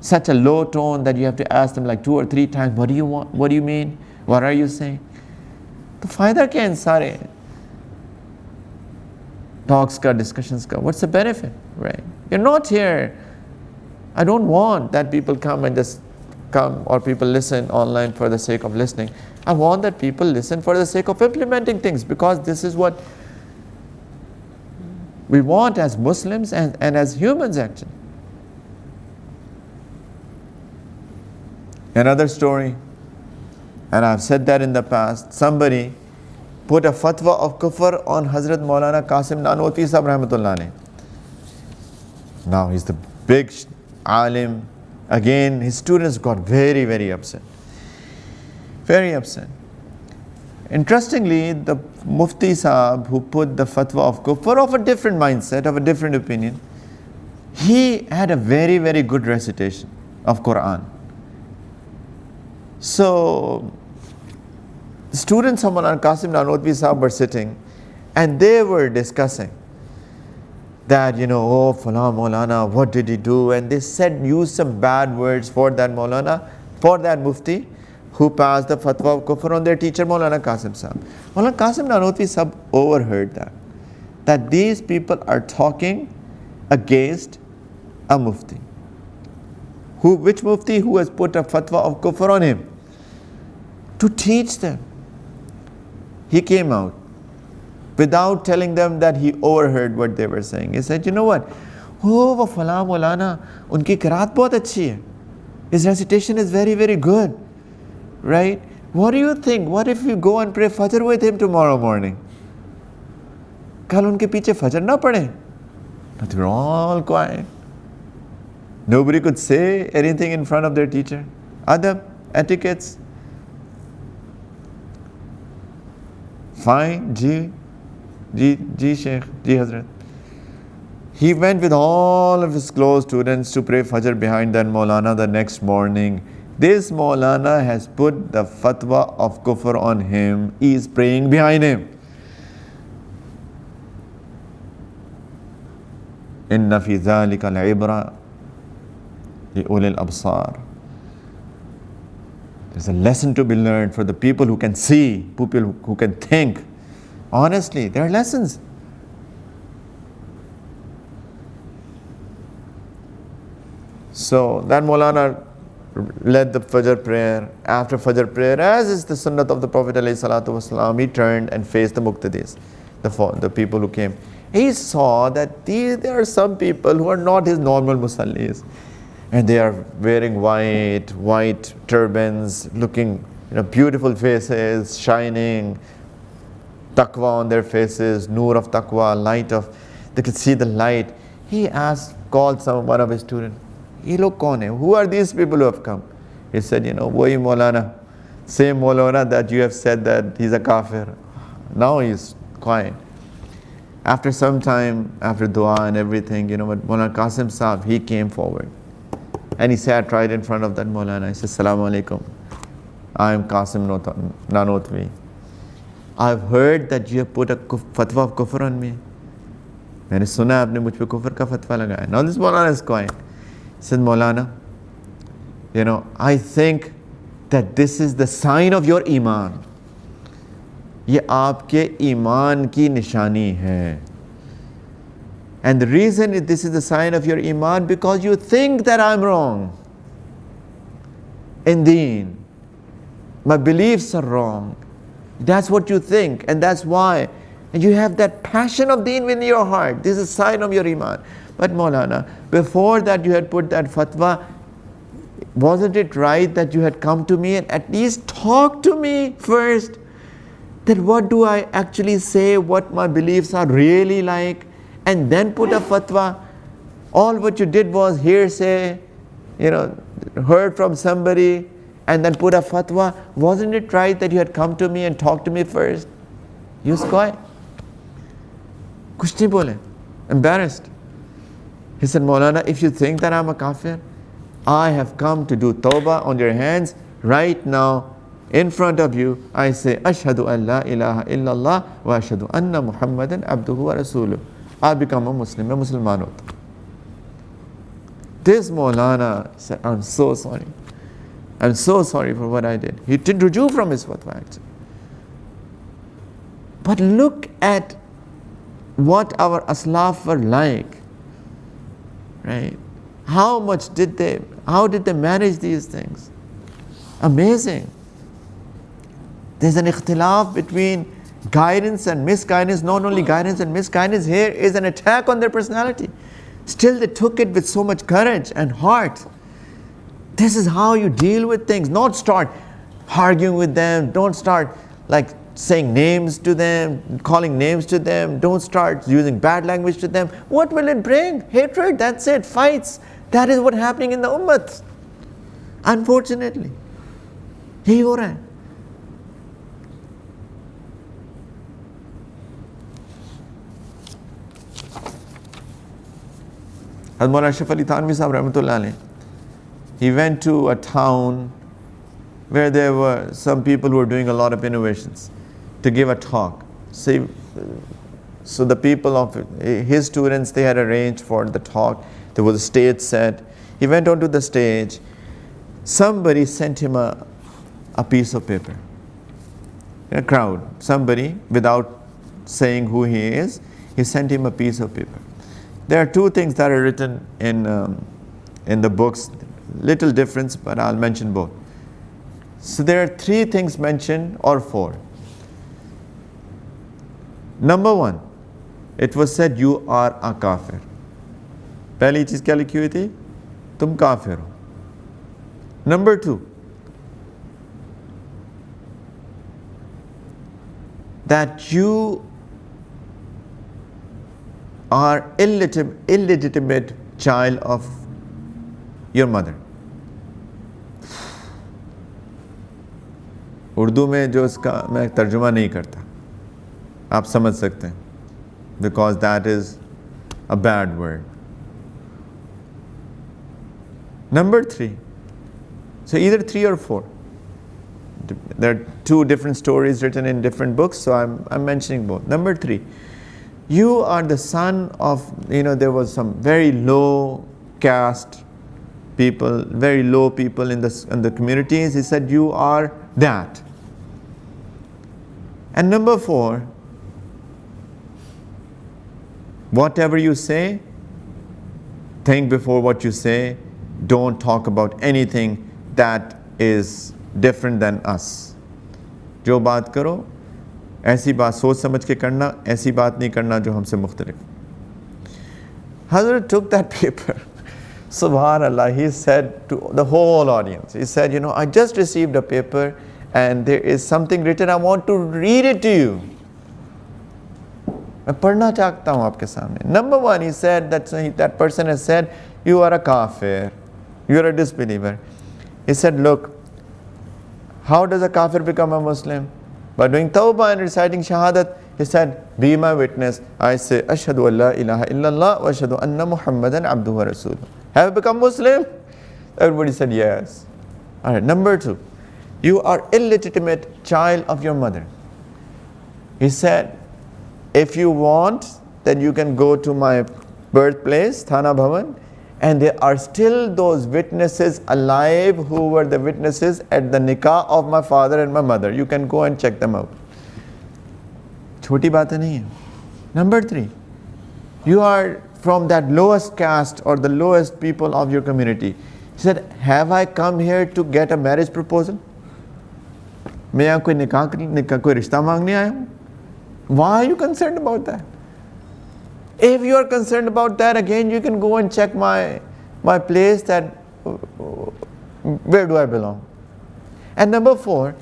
such a low tone that you have to ask them like 2 or 3 times, what do you want? What do you mean? What are you saying? तो फायदा क्या इन सारे talks ka, discussions ka? What's the benefit, right? You're not here. I don't want that people come and just come, or people listen online for the sake of listening. I want that people listen for the sake of implementing things, because this is what we want as Muslims and as humans actually. Another story, and I've said that in the past, somebody put a fatwa of kufr on Hazrat Maulana Nanotwi Sahab Rahmatullah Alayh. Now he's the big alim. Again, his students got very, very upset. Very upset. Interestingly, the Mufti Sahab who put the fatwa of kufr, of a different mindset, of a different opinion, he had a very, very good recitation of Quran. So, the students of Maulana Nanotwi Sahab were sitting, and they were discussing that, oh, Fala Maulana, what did he do? And they used some bad words for that Maulana, for that Mufti, who passed the fatwa of kufr on their teacher Maulana Qasim Sahab. Maulana Qasim Nanotwi Sahab overheard that these people are talking against a Mufti. Which Mufti? Who has put a fatwa of kufr on him to teach them. He came out without telling them that he overheard what they were saying. He said, you know what? Oh, wo Fala Maulana, unki qiraat bahut achhi hai. His recitation is very, very good. Right? What do you think? What if you go and pray Fajr with him tomorrow morning? Kal unke piche Fajr na padhe. But they were all quiet. Nobody could say anything in front of their teacher. Adab, etiquettes. Fine, Ji Shaykh, Ji Hazrat. He went with all of his close students to pray Fajr behind that Maulana the next morning. This Maulana has put the fatwa of kufr on him. He is praying behind him. Inna fi dhalika al-ibra li ulil absar. There's a lesson to be learned for the people who can see, people who can think. Honestly, there are lessons. So that Maulana led the Fajr prayer. After Fajr prayer, as is the sunnat of the Prophet ﷺ, he turned and faced the muqtadis, the people who came. He saw that there are some people who are not his normal musallis, and they are wearing white turbans, looking, beautiful faces, shining, taqwa on their faces, nur of taqwa, light of, they could see the light. He called one of his students. Ye log kaun hai? Who are these people who have come? He said, wohi Maulana, same Maulana that you have said that he's a kafir. Now he's quiet. After some time, after dua and everything, Maulana Qasim Sahab, he came forward. And he sat right in front of that Maulana. He said, Assalamu alaikum. I am Qasim Nanotwi. I've heard that you have put a fatwa of kufr on me. मैंने सुना आपने मुझ पे कुफर का फतवा लगाया. Now this Maulana is quiet. He said, Maulana, I think that this is the sign of your iman. ये आपके ईमान की निशानी है. And the reason this is the sign of your iman, because you think that I'm wrong. In deen, my beliefs are wrong. That's what you think, and that's why. And you have that passion of deen within your heart. This is a sign of your iman. But Maulana, before that you had put that fatwa, wasn't it right that you had come to me and at least talk to me first? That what do I actually say, what my beliefs are really like, and then put a fatwa? All what you did was hearsay, heard from somebody, and then put a fatwa. Wasn't it right that you had come to me and talked to me first? He was quiet. Kuch nahi bole. Embarrassed. He said, Maulana, if you think that I'm a kafir, I have come to do tawbah on your hands right now. In front of you, I say, Ashhadu an la ilaha illallah wa ashhadu anna Muhammadan abduhu wa rasuluh. I become a Muslim, a Musliman hota. This Maulana said, I'm so sorry. I'm so sorry for what I did. He did ruju from his fatwa actually. But look at what our aslaf were like. right? How did they manage these things? Amazing. There's an ikhtilaf between guidance and misguidance. Not only guidance and misguidance, here is an attack on their personality. Still they took it with so much courage and heart. This is how you deal with things. Not start arguing with them. Don't start like saying names to them, calling names to them. Don't start using bad language to them. What will it bring? Hatred, that's it. Fights. That is what's happening in the ummah. Unfortunately. He ho raha hai. Hadith Maulana Ashraf Ali Thanvi Sahib Rahmatullah Alayh, he went to a town where there were some people who were doing a lot of innovations to give a talk. So the people of his students, they had arranged for the talk. There was a stage set. He went onto the stage. Somebody sent him a piece of paper. In a crowd, somebody, without saying who he is, he sent him a piece of paper. There are two things that are written in the books. Little difference, but I'll mention both. So there are three things mentioned, or four. Number one, it was said, you are a kafir. पहली चीज क्या लिखी हुई थी? तुम काफिर हो. Number two, that you are illegitimate child of your mother. Urdu में जो इसका मैं तर्जुमा नहीं करता, आप समझ सकते हैं, because that is a bad word. Number three, so either three or four. There are two different stories written in different books, so I'm mentioning both. Number three, you are the son of, there was some very low caste people, very low people in the communities. He said, you are that. And number four, whatever you say, think before what you say. Don't talk about anything that is different than us. जो बात करो, ऐसी बात सोच समझ के करना, ऐसी बात नहीं करना जो हमसे मुख्तलिफ. Hazrat took that paper. Subhanallah, he said to the whole audience, he said, I just received a paper and there is something written, I want to read it to you. मैं पढ़ना चाहता हूँ आपके सामने. Number one, he said that person has said, you are a kafir, you are a disbeliever. He said, look, how does a kafir become a Muslim? By doing tawbah and reciting shahadat. He said, be my witness. I say, ashhadu an la ilaha illallah wa ashhadu anna Muhammadan abduhu wa rasuluh. Have you become Muslim? Everybody said yes. Alright, number two, you are illegitimate child of your mother. He said, if you want, then you can go to my birthplace, Thana Bhavan, and there are still those witnesses alive who were the witnesses at the nikah of my father and my mother. You can go and check them out. Choti baat nahi hai. Number three, you are from that lowest caste or the lowest people of your community. He said, have I come here to get a marriage proposal? मैं यहाँ कोई निकाह कोई रिश्ता मांगने आया हूँ? Why are you concerned about that? If you are concerned about that, again you can go and check my place, that where do I belong? And number four,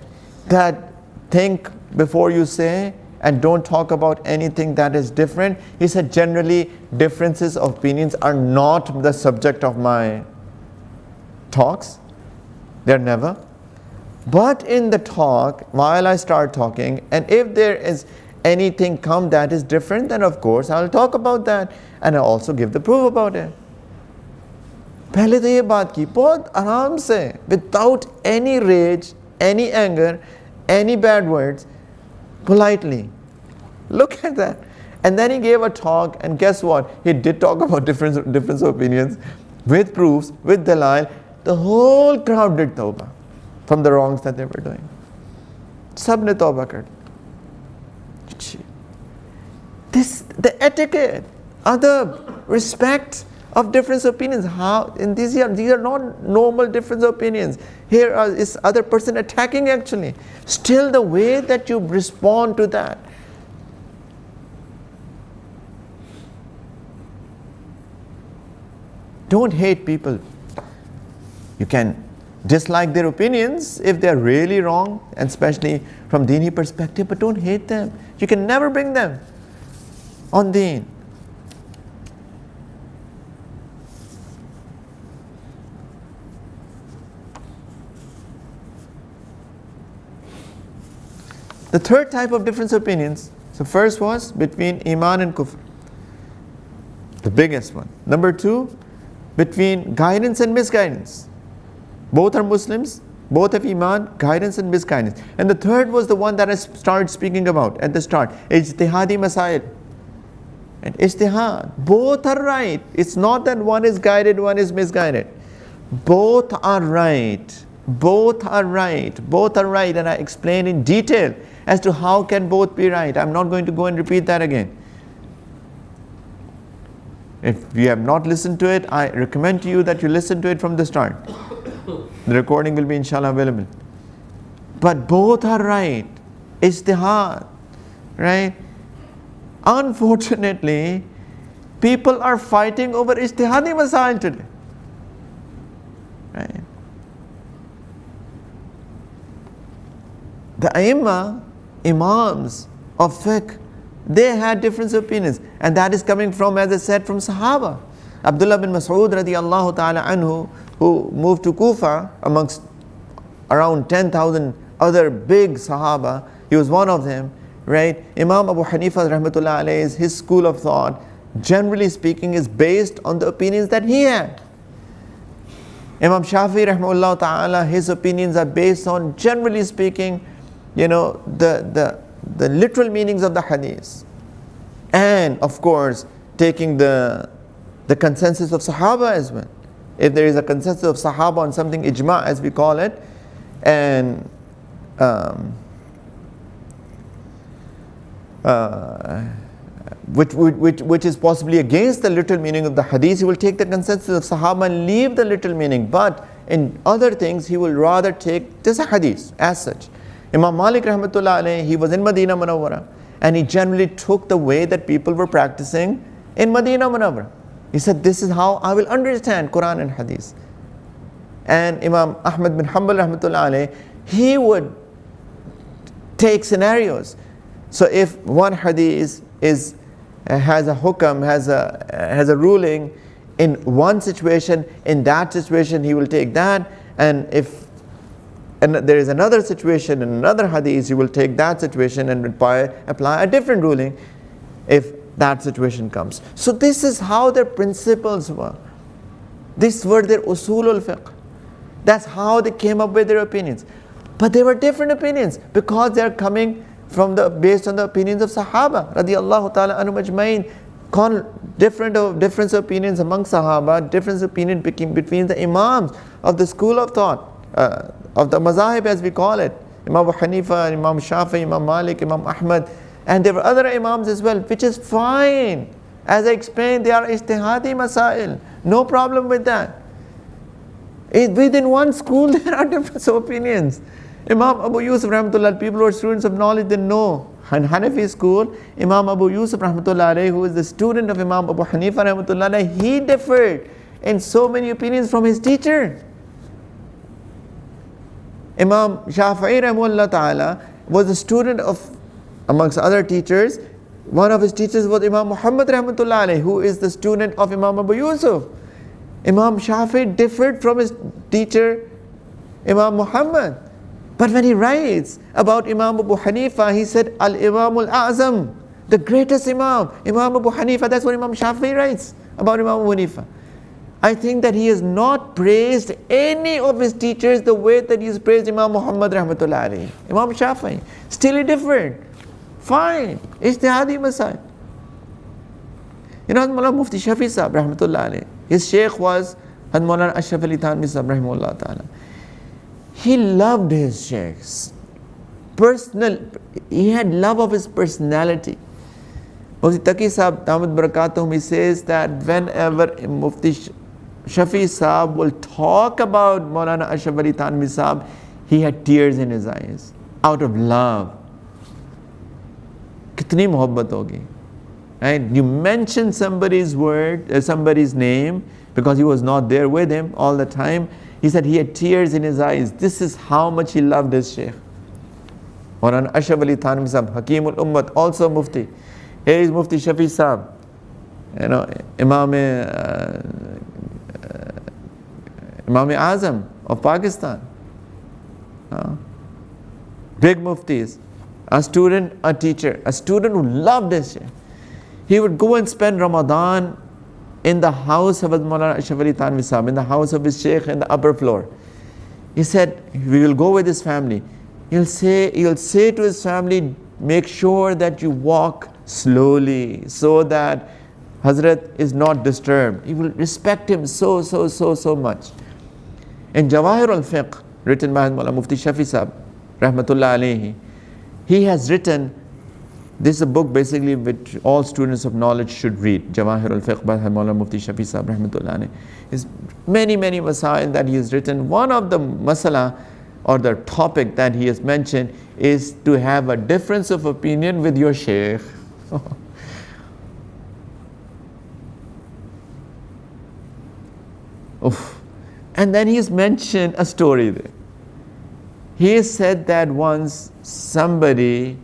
that think before you say and don't talk about anything that is different. He said generally differences of opinions are not the subject of my talks. They're never. But in the talk, while I start talking, and if there is anything come that is different, then of course I'll talk about that and I'll also give the proof about it. पहले तो ये बात की बहुत आराम से, without any rage, any anger, any bad words, politely. Look at that. And then he gave a talk, and guess what? He did talk about difference of opinions with proofs, with dalal. The whole crowd did tawbah from the wrongs that they were doing. Sab ne tawbah kar. The etiquette, adab, respect of difference of opinions. How? And these are not normal difference of opinions. Here is other person attacking actually. Still the way that you respond to that. Don't hate people. You can dislike their opinions if they're really wrong, and especially from Deeni perspective, but don't hate them. You can never bring them on Deen. The third type of difference of opinions, so first was between Iman and Kufr, the biggest one. Number two, between guidance and misguidance. Both are Muslims, both have Iman, guidance and misguidance. And the third was the one that I started speaking about at the start, ijtihadi masail. And ijtihad, both are right. It's not that one is guided, one is misguided. Both are right. Both are right. Both are right. And I explained in detail as to how can both be right. I'm not going to go and repeat that again. If you have not listened to it, I recommend to you that you listen to it from the start. The recording will be inshallah available. But both are right. Ijtihad, right? Unfortunately, people are fighting over ijtihadi masail today. Right? The imams of fiqh, they had different opinions, and that is coming from, as I said, from Sahaba. Abdullah bin Mas'ud radiyallahu ta'ala anhu, who moved to Kufa amongst around 10,000 other big Sahaba, he was one of them, right? Imam Abu Hanifa rahmatullah alayhi, his school of thought, generally speaking, is based on the opinions that he had. Imam Shafi'i rahmatullah ta'ala, his opinions are based on, generally speaking, the literal meanings of the hadith, and of course taking the consensus of Sahaba as well. If there is a consensus of Sahaba on something, ijma as we call it, and which is possibly against the literal meaning of the hadith, he will take the consensus of Sahaba and leave the literal meaning. But in other things, he will rather take just a hadith as such. Imam Malik rahmatullah alayhi, he was in Medina Munawwara, and he generally took the way that people were practicing in Medina Munawwara. He said, this is how I will understand Quran and Hadith. And Imam Ahmad bin Hanbal rahmatullah alayhi, he would take scenarios. So if one hadith has a hukam, has a ruling in one situation, in that situation he will take that, and if there is another situation in another hadith, you will take that situation and apply a different ruling if that situation comes. So this is how their principles were. These were their usulul fiqh. That's how they came up with their opinions. But they were different opinions because they are coming from based on the opinions of Sahaba radiyallahu ta'ala anhum ajmain. Difference of opinions among Sahaba, difference of opinion between the imams of the school of thought, of the mazahib as we call it, Imam Abu Hanifa, Imam Shafi'i, Imam Malik, Imam Ahmad, and there were other imams as well, which is fine. As I explained, they are ijtihadi masail, no problem with that. Within one school there are different opinions. Imam Abu Yusuf rahmatullah, people who are students of knowledge, they know. In Hanafi school, Imam Abu Yusuf rahmatullah alayhi, who is the student of Imam Abu Hanifa rahmatullah alayhi, he differed in so many opinions from his teacher. Imam Shafi'i rahmatullah ta'ala was a student of, amongst other teachers, one of his teachers was Imam Muhammad rahmatullah alayhi, who is the student of Imam Abu Yusuf. Imam Shafi'i differed from his teacher Imam Muhammad. But when he writes about Imam Abu Hanifa, he said, Al-Imam al-A'zam, the greatest Imam, Imam Abu Hanifa. That's what Imam Shafi'i writes about Imam Abu Hanifa. I think that he has not praised any of his teachers the way that he has praised Imam Muhammad rahmatullah alayhi. Imam Shafi'i, still he differed. Fine, ijtihadi masail. Hadith Maulana Mufti Shafi Sahab rahmatullah alayhi, his sheikh was Hadith Maulana Ashraf Ali Thanvi Sahab rahimahullah ta'ala. He loved his sheikhs. He had love of his personality. Mufti Taqi Sahab, Damat Barakatuhum, he says that whenever Mufti Shafi Sahab will talk about Maulana Ashraf Ali Thanvi Sahab, he had tears in his eyes, out of love. Kitni mohabbat hogi. Right? You mention somebody's word, somebody's name, because he was not there with him all the time. He said he had tears in his eyes. This is how much he loved his Shaykh. Maulana Ashraf Ali Thanvi Sahab, Hakimul Ummat, also Mufti. Here is Mufti Shafi Sahab, Imam Azam of Pakistan. Big Muftis. A student, a teacher, a student who loved his Shaykh. He would go and spend Ramadan in the house of Maulana Ashraf Ali Thanvi Sahab, in the house of his Shaykh in the upper floor. He said, we will go with his family. He'll say to his family, make sure that you walk slowly so that Hazrat is not disturbed. He will respect him so much. In Jawahir al-Fiqh, written by Maulana Mufti Shafi Sahab, Rahmatullah Alayhi, he has written, this is a book basically which all students of knowledge should read, Jawahir al-Fiqh by Maulana Mufti Shafi Sahab, Rahmatullah Alayhi. There's many masail that he has written. One of the masala or the topic that he has mentioned is to have a difference of opinion with your Shaykh. Oof. And then he's mentioned a story there. He said that once somebody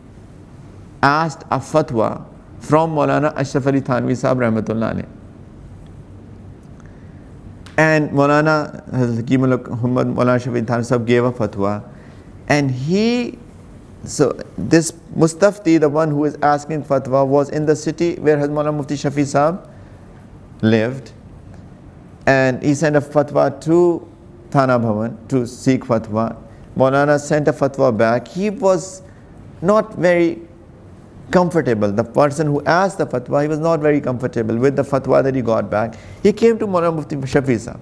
asked a fatwa from Maulana Ashraf Ali Thanvi Sahab Rahmatullah Alayhi. And Maulana Maulana Ashraf Ali Thanvi Sahab gave a fatwa. And so this Mustafti, the one who is asking fatwa, was in the city where Maulana Mufti Shafi Sahab lived. And he sent a fatwa to Thana Bhavan to seek fatwa. Maulana sent a fatwa back. He was not very comfortable. The person who asked the fatwa, he was not very comfortable with the fatwa that he got back. He came to Maulana Mufti Shafi Sahab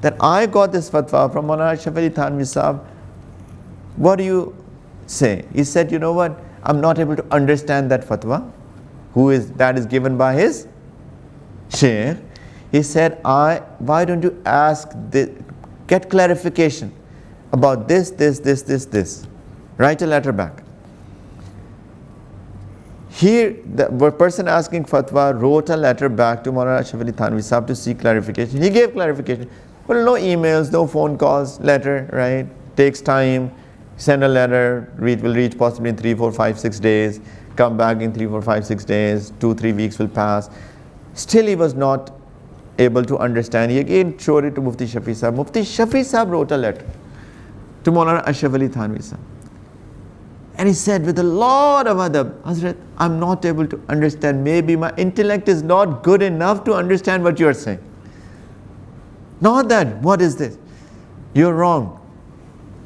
that I got this fatwa from Maulana Ashraf Ali Thanvi Sahab. What do you say? He said, you know what? I'm not able to understand that fatwa. That is given by his Shaykh. He said, why don't you get clarification about this. Write a letter back. Here, the person asking fatwa wrote a letter back to Maulana Ashraf Ali Thanvi Sahab to seek clarification. He gave clarification. Well, no emails, no phone calls, letter, right? Takes time. Send a letter, will reach possibly in 3, 4, 5, 6 days. Come back in 3, 4, 5, 6 days. 2, 3 weeks will pass. Still he was not able to understand. He again showed it to Mufti Shafi Sahab. Mufti Shafi Sahab wrote a letter to Maulana Ashraf Ali Thanvi Sahab. And he said with a lot of adab, Hazrat, I'm not able to understand. Maybe my intellect is not good enough to understand what you are saying. Not that, what is this? You're wrong.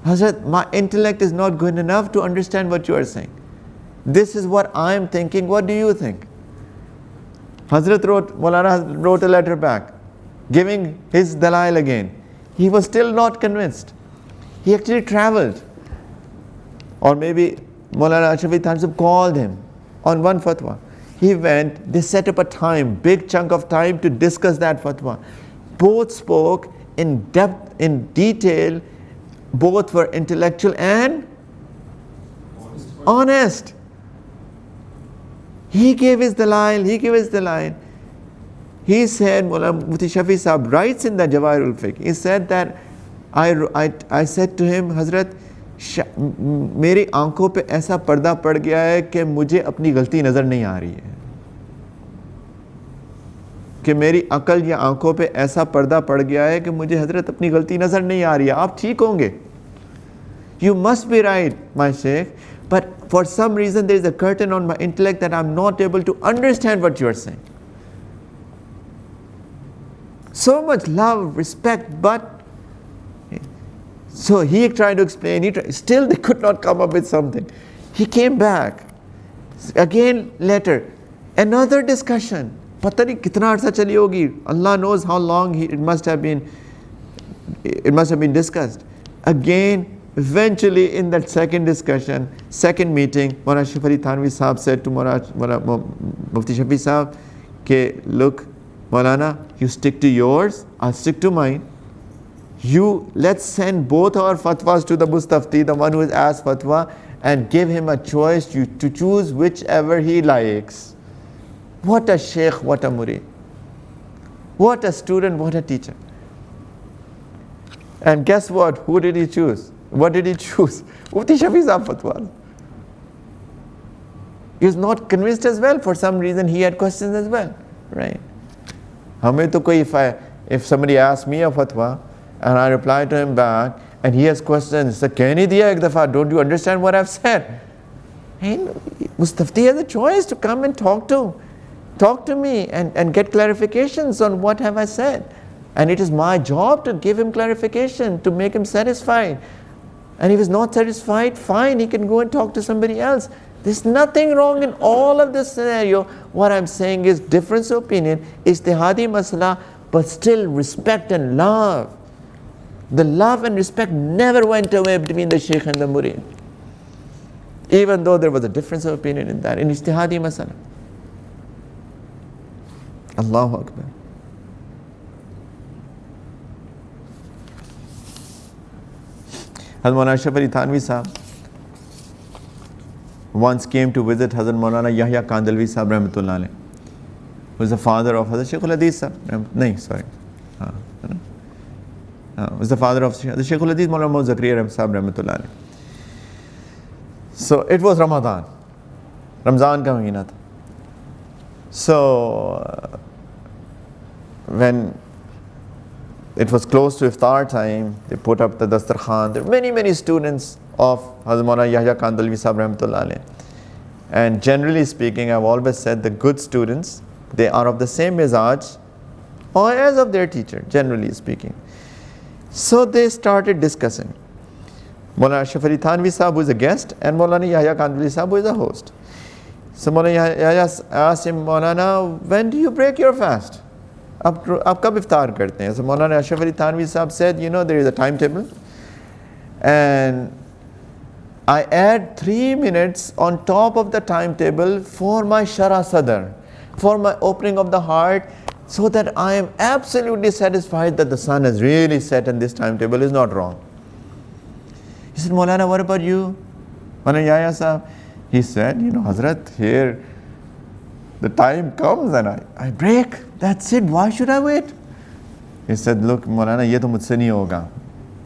Hazrat, my intellect is not good enough to understand what you are saying. This is what I am thinking. What do you think? Maulana wrote a letter back, giving his dalail again. He was still not convinced. He actually traveled. Or maybe Maulana Ashraf Ali Thanvi Sahab called him on one fatwa. He went, they set up a time, big chunk of time to discuss that fatwa. Both spoke in depth, in detail. Both were intellectual and honest. He gave his dalail. He said, Maulana Mufti Shafi Sahab writes in the Jawahir al-Fiqh, he said that I said to him, Hazrat, मेरी आंखों पे ऐसा पर्दा पड़ गया है कि मुझे अपनी गलती नज़र नहीं आ रही है, कि मेरी अकल या आंखों पे ऐसा पर्दा पड़ गया है कि मुझे हजरत अपनी गलती नज़र नहीं आ रही है. आप ठीक होंगे. You must be right, my Shaykh, but for some reason there is a curtain on my intellect that I'm not able to understand what you are saying. So much love, respect, but so he tried to explain, still they could not come up with something. He came back, again letter, another discussion. Pata nahi kitna arsa chali hogi. Allah knows how long it must have been discussed. Again Eventually, in that second discussion, second meeting, Maulana Shaykh Thanvi Sahab said to Mufti Shafi Sahab, okay, look, Maulana, you stick to yours, I'll stick to mine. Let's send both our fatwas to the Mustafti, the one who has asked fatwa, and give him a choice to choose whichever he likes. What a sheikh, what a murid. What a student, what a teacher. And guess what? Who did he choose? What did he choose? Mufti Shafi Sahab fatwa. He was not convinced as well. For some reason, he had questions as well. Right? If somebody asks me a fatwa, and I reply to him back, and he has questions, he said, don't you understand what I've said? Hey, Mustafti has a choice to come and talk to me and get clarifications on what have I said. And it is my job to give him clarification, to make him satisfied. And if he's not satisfied, fine, he can go and talk to somebody else. There's nothing wrong in all of this scenario. What I'm saying is difference of opinion, ijtihadi masala, but still respect and love. The love and respect never went away between the Shaykh and the Murid. Even though there was a difference of opinion in that, in ijtihadi masala. Allahu Akbar. Hazrat Maulana Shaykh Thanvi Sahab once came to visit Hazrat Maulana Yahya Kandalvi Sahab Rahmatullah Alayh, who was the father of Hazrat Shaykhul Hadith Sahab. Was the father of the Shaykhul Hadith Maulana Zakriya Sahab Rahmatullah Alayh. So it was Ramadan ka mahina tha. So when it was close to iftar time, they put up the dastarkhan. There were many students of Hazrat Maulana Yahya Kandalvi Sahab Rahmatullah Alayh. And generally speaking, I've always said the good students, they are of the same mizaj or as of their teacher, generally speaking. So they started discussing. Maulana Shaykh Thanvi Sahab, who is a guest, and Maulana Yahya Kandalvi Sahab, who is a host. So Maulana Yahya asked him, Maulana, when do you break your fast? Ab kab iftar karte hain? So Maulana Shaykh Thanvi Sahab said, there is a timetable, and I add 3 minutes on top of the timetable for my Shara Sadr, for my opening of the heart, so that I am absolutely satisfied that the sun has really set and this timetable is not wrong. He said, Maulana, what about you? Maulana Yahya Sahab, he said, Hazrat, here the time comes and I break. That's it. Why should I wait? He said, look, Maulana, ye to mujhse nahi hoga.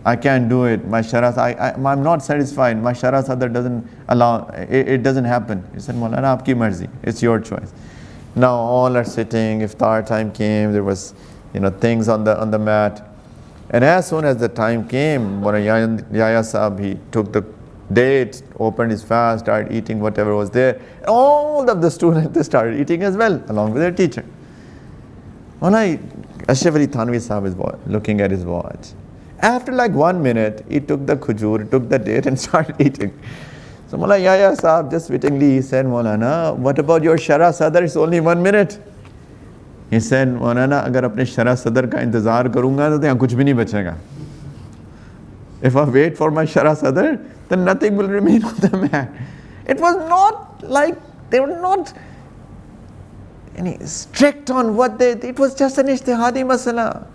I can't do it. My Shara, I'm not satisfied. My Shara Sadr doesn't allow, it doesn't happen. He said, Maulana, aapki marzi. It's your choice. Now all are sitting, iftar time came, there was, things on the mat. And as soon as the time came, Maulana Yahya Sahab, he took the date, opened his fast, started eating whatever was there. All of the students, they started eating as well, along with their teacher. Maulana Shaykh Thanvi Sahab is looking at his watch. After like 1 minute, he took the khujur, took the date and started eating. So Maulana Yahya Sahab just wittingly, he said, Maulana, what about your Shara Sadr? It's only 1 minute. He said, Maulana, agar apne Shara Sadr ka intezar karunga, to yahan kuch bhi nahi bachega. If I wait for my Shara Sadr, then nothing will remain on the mat. It was not like, they were not strict on what it was just an ijtihadi masala.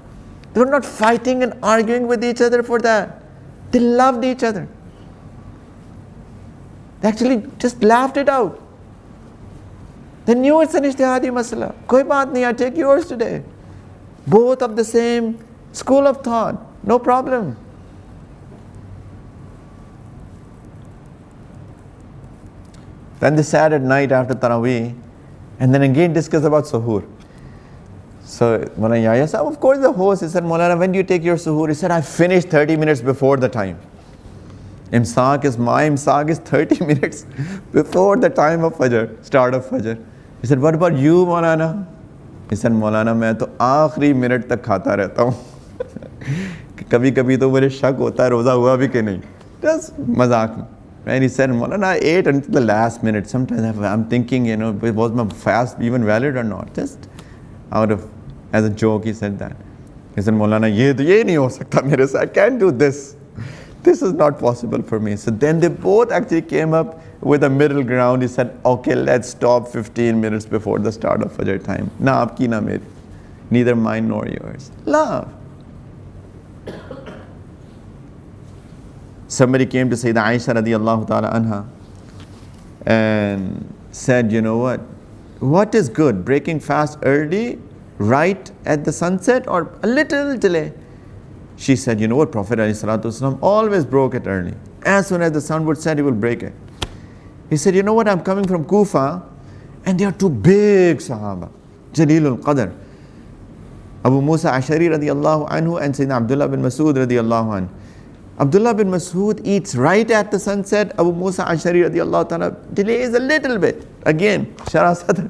They were not fighting and arguing with each other for that. They loved each other. They actually just laughed it out. They knew it's an ijtihadi masala. Koi baat nahi, I take yours today. Both of the same school of thought. No problem. Then they sat at night after Taraweeh and then again discussed about suhoor. So Maulana Yahya Sahab, of course the host, he said, Maulana, when do you take your suhoor? He said, I finished 30 minutes before the time. My imsak is 30 minutes before the time of Fajr, start of Fajr. He said, what about you, Maulana? He said, Maulana, मैं तो आखिरी minute तक खाता रहता हूँ. कभी-कभी तो मुझे शक होता है रोज़ा हुआ भी कि नहीं. Just मजाक में. And he said, Maulana, I ate until the last minute. Sometimes I'm thinking, was my fast even valid or not? Just out of, as a joke, he said that. He said, Maulana, ye nahi ho sakta mere se. I can't do this. this is not possible for me. So then they both actually came up with a middle ground. He said, okay, let's stop 15 minutes before the start of Fajr time. Na aapki na meri, neither mine nor yours. Love. Somebody came to Sayyidah Aisha radiallahu ta'ala anha and said, you know what is good? Breaking fast early, right at the sunset, or a little delay? She said, you know what, Prophet ﷺ always broke it early. As soon as the sun would set, he would break it. He said, you know what, I'm coming from Kufa, and there are two big Sahaba, Jalilul Qadr, Abu Musa Ashari radiallahu anhu and Sayyidina Abdullah bin Masud radiallahu anhu. Abdullah bin Masud eats right at the sunset. Abu Musa Ashari radiallahu ta'ala delays a little bit. Again, Shara Sadr.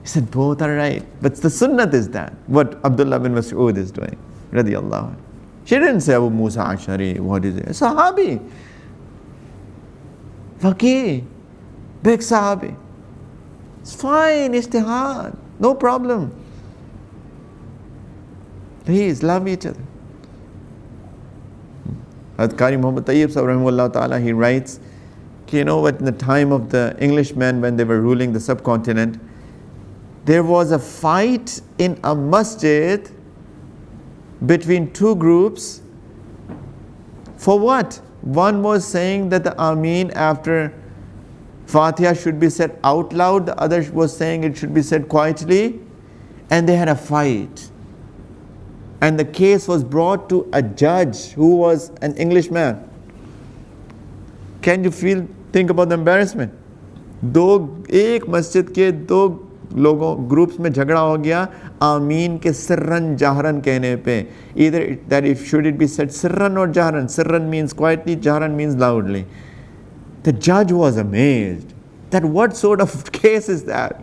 He said, both are right. But the sunnat is that, what Abdullah bin Masud is doing, radiallahu anhu. She didn't say Abu Musa Ashari, what is it? Sahabi. Faqih. Big Sahabi. It's fine, ijtihad. No problem. Please, love each other. Qari Muhammad Tayyib Rahimahullah Ta'ala, he writes, you know what, in the time of the Englishmen when they were ruling the subcontinent, there was a fight in a masjid between two groups. For what? One was saying that the Ameen after Fatiha should be said out loud, the other was saying it should be said quietly, and they had a fight. And the case was brought to a judge who was an Englishman. Can you think about the embarrassment? एक मस्जिद के दो लोगों groups में झगड़ा हो गया आमीन के सिर्रन जहरन कहने पे. Either that if should it be said sirran or jahran. Sirran means quietly, jahran means loudly. The judge was amazed that what sort of case is that?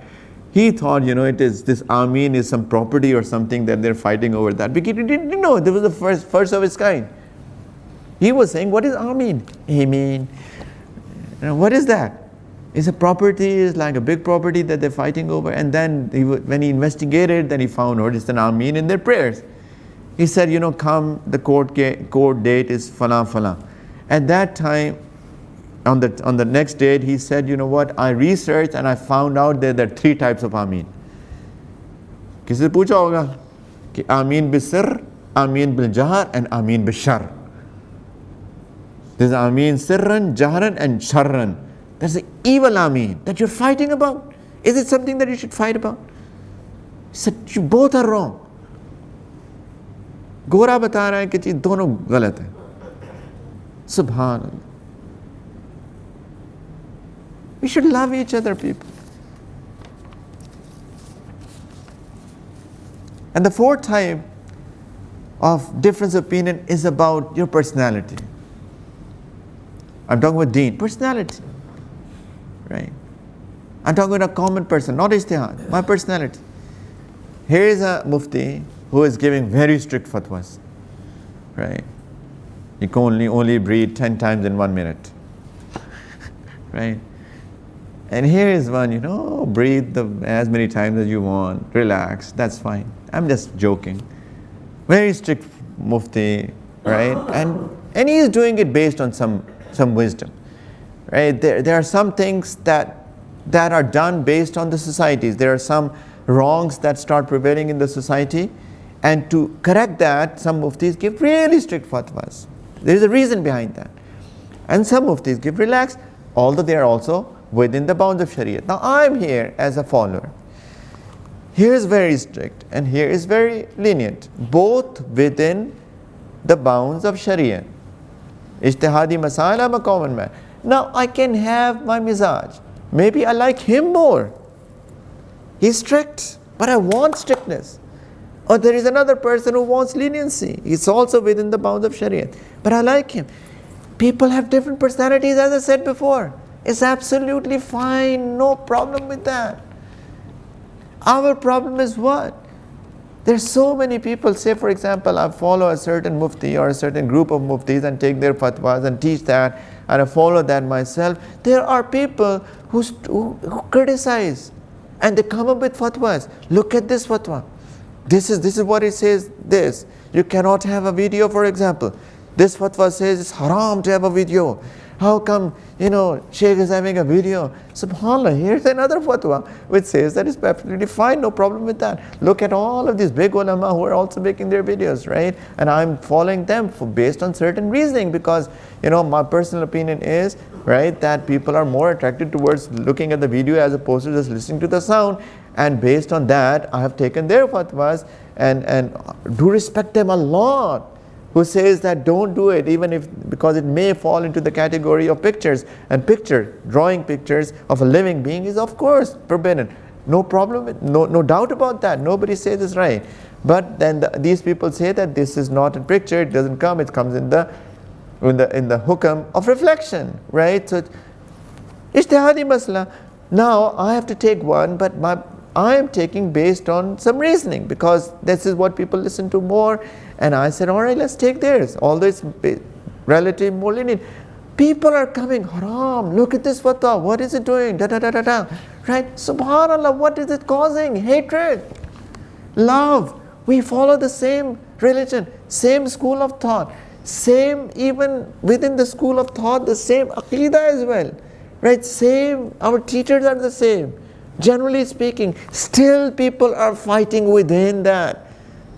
He thought, it is this Ameen is some property or something that they're fighting over that. Because he didn't know, this was the first of its kind. He was saying, what is Ameen? Ameen. What is that? It's a property, it's like a big property that they're fighting over. And then when he investigated, then he found out it's an Ameen in their prayers. He said, come, the court date is fala fala. At that time, on the next date, he said, you know what, I researched and I found out that there are three types of Ameen. किसी से पूछा होगा कि Ameen bil sirr, Ameen bil jahar, and Ameen bil shar. There's Ameen sirran, jahran, and sharran. That's the evil Ameen that you're fighting about. Is it something that you should fight about? He said, you both are wrong. गोरा बता रहा है कि चीज दोनों गलत है. सुभान अल्लाह. We should love each other, people. And the fourth type of difference of opinion is about your personality. I'm talking about deen, personality. Right? I'm talking about a common person, not ijtihad, my personality. Here is a mufti who is giving very strict fatwas. Right? You can only breathe 10 times in 1 minute. Right? And here is one, breathe as many times as you want, relax, that's fine. I'm just joking. Very strict mufti, right? And he is doing it based on some wisdom, right? There are some things that are done based on the societies. There are some wrongs that start prevailing in the society, and to correct that, some muftis give really strict fatwas. There is a reason behind that. And some muftis give relaxed, although they are also within the bounds of Sharia. Now I'm here as a follower. Here is very strict and here is very lenient, both within the bounds of Sharia. Ijtihadi masail, I'm a common man. Now I can have my mizaj. Maybe I like him more. He's strict, but I want strictness. Or there is another person who wants leniency. He's also within the bounds of Sharia, but I like him. People have different personalities, as I said before. It's absolutely fine, no problem with that. Our problem is what? There's so many people, say for example, I follow a certain mufti or a certain group of muftis and take their fatwas and teach that, and I follow that myself. There are people who criticize and they come up with fatwas. Look at this fatwa. This is what it says, this. You cannot have a video, for example. This fatwa says it's haram to have a video. How come, Shaykh is having a video? SubhanAllah, here's another fatwa which says that it's perfectly fine, no problem with that. Look at all of these big ulama who are also making their videos, right? And I'm following them based on certain reasoning because, my personal opinion is, right, that people are more attracted towards looking at the video as opposed to just listening to the sound. And based on that, I have taken their fatwas and do respect them a lot. Who says that don't do it because it may fall into the category of pictures, and drawing pictures of a living being is of course forbidden. No problem, no doubt about that. Nobody says it's right. But then these people say that this is not a picture, it doesn't come, it comes in the hukam of reflection, right? So ijtihadi masla. Now I have to take one, but I am taking based on some reasoning because this is what people listen to more. And I said, all right, let's take theirs. Although it's relative more lenient. People are coming, haram, look at this fatwa, what is it doing? Da da da da da. Right? SubhanAllah, what is it causing? Hatred, love. We follow the same religion, same school of thought, same even within the school of thought, the same aqidah as well. Right? Same, our teachers are the same. Generally speaking, still people are fighting within that.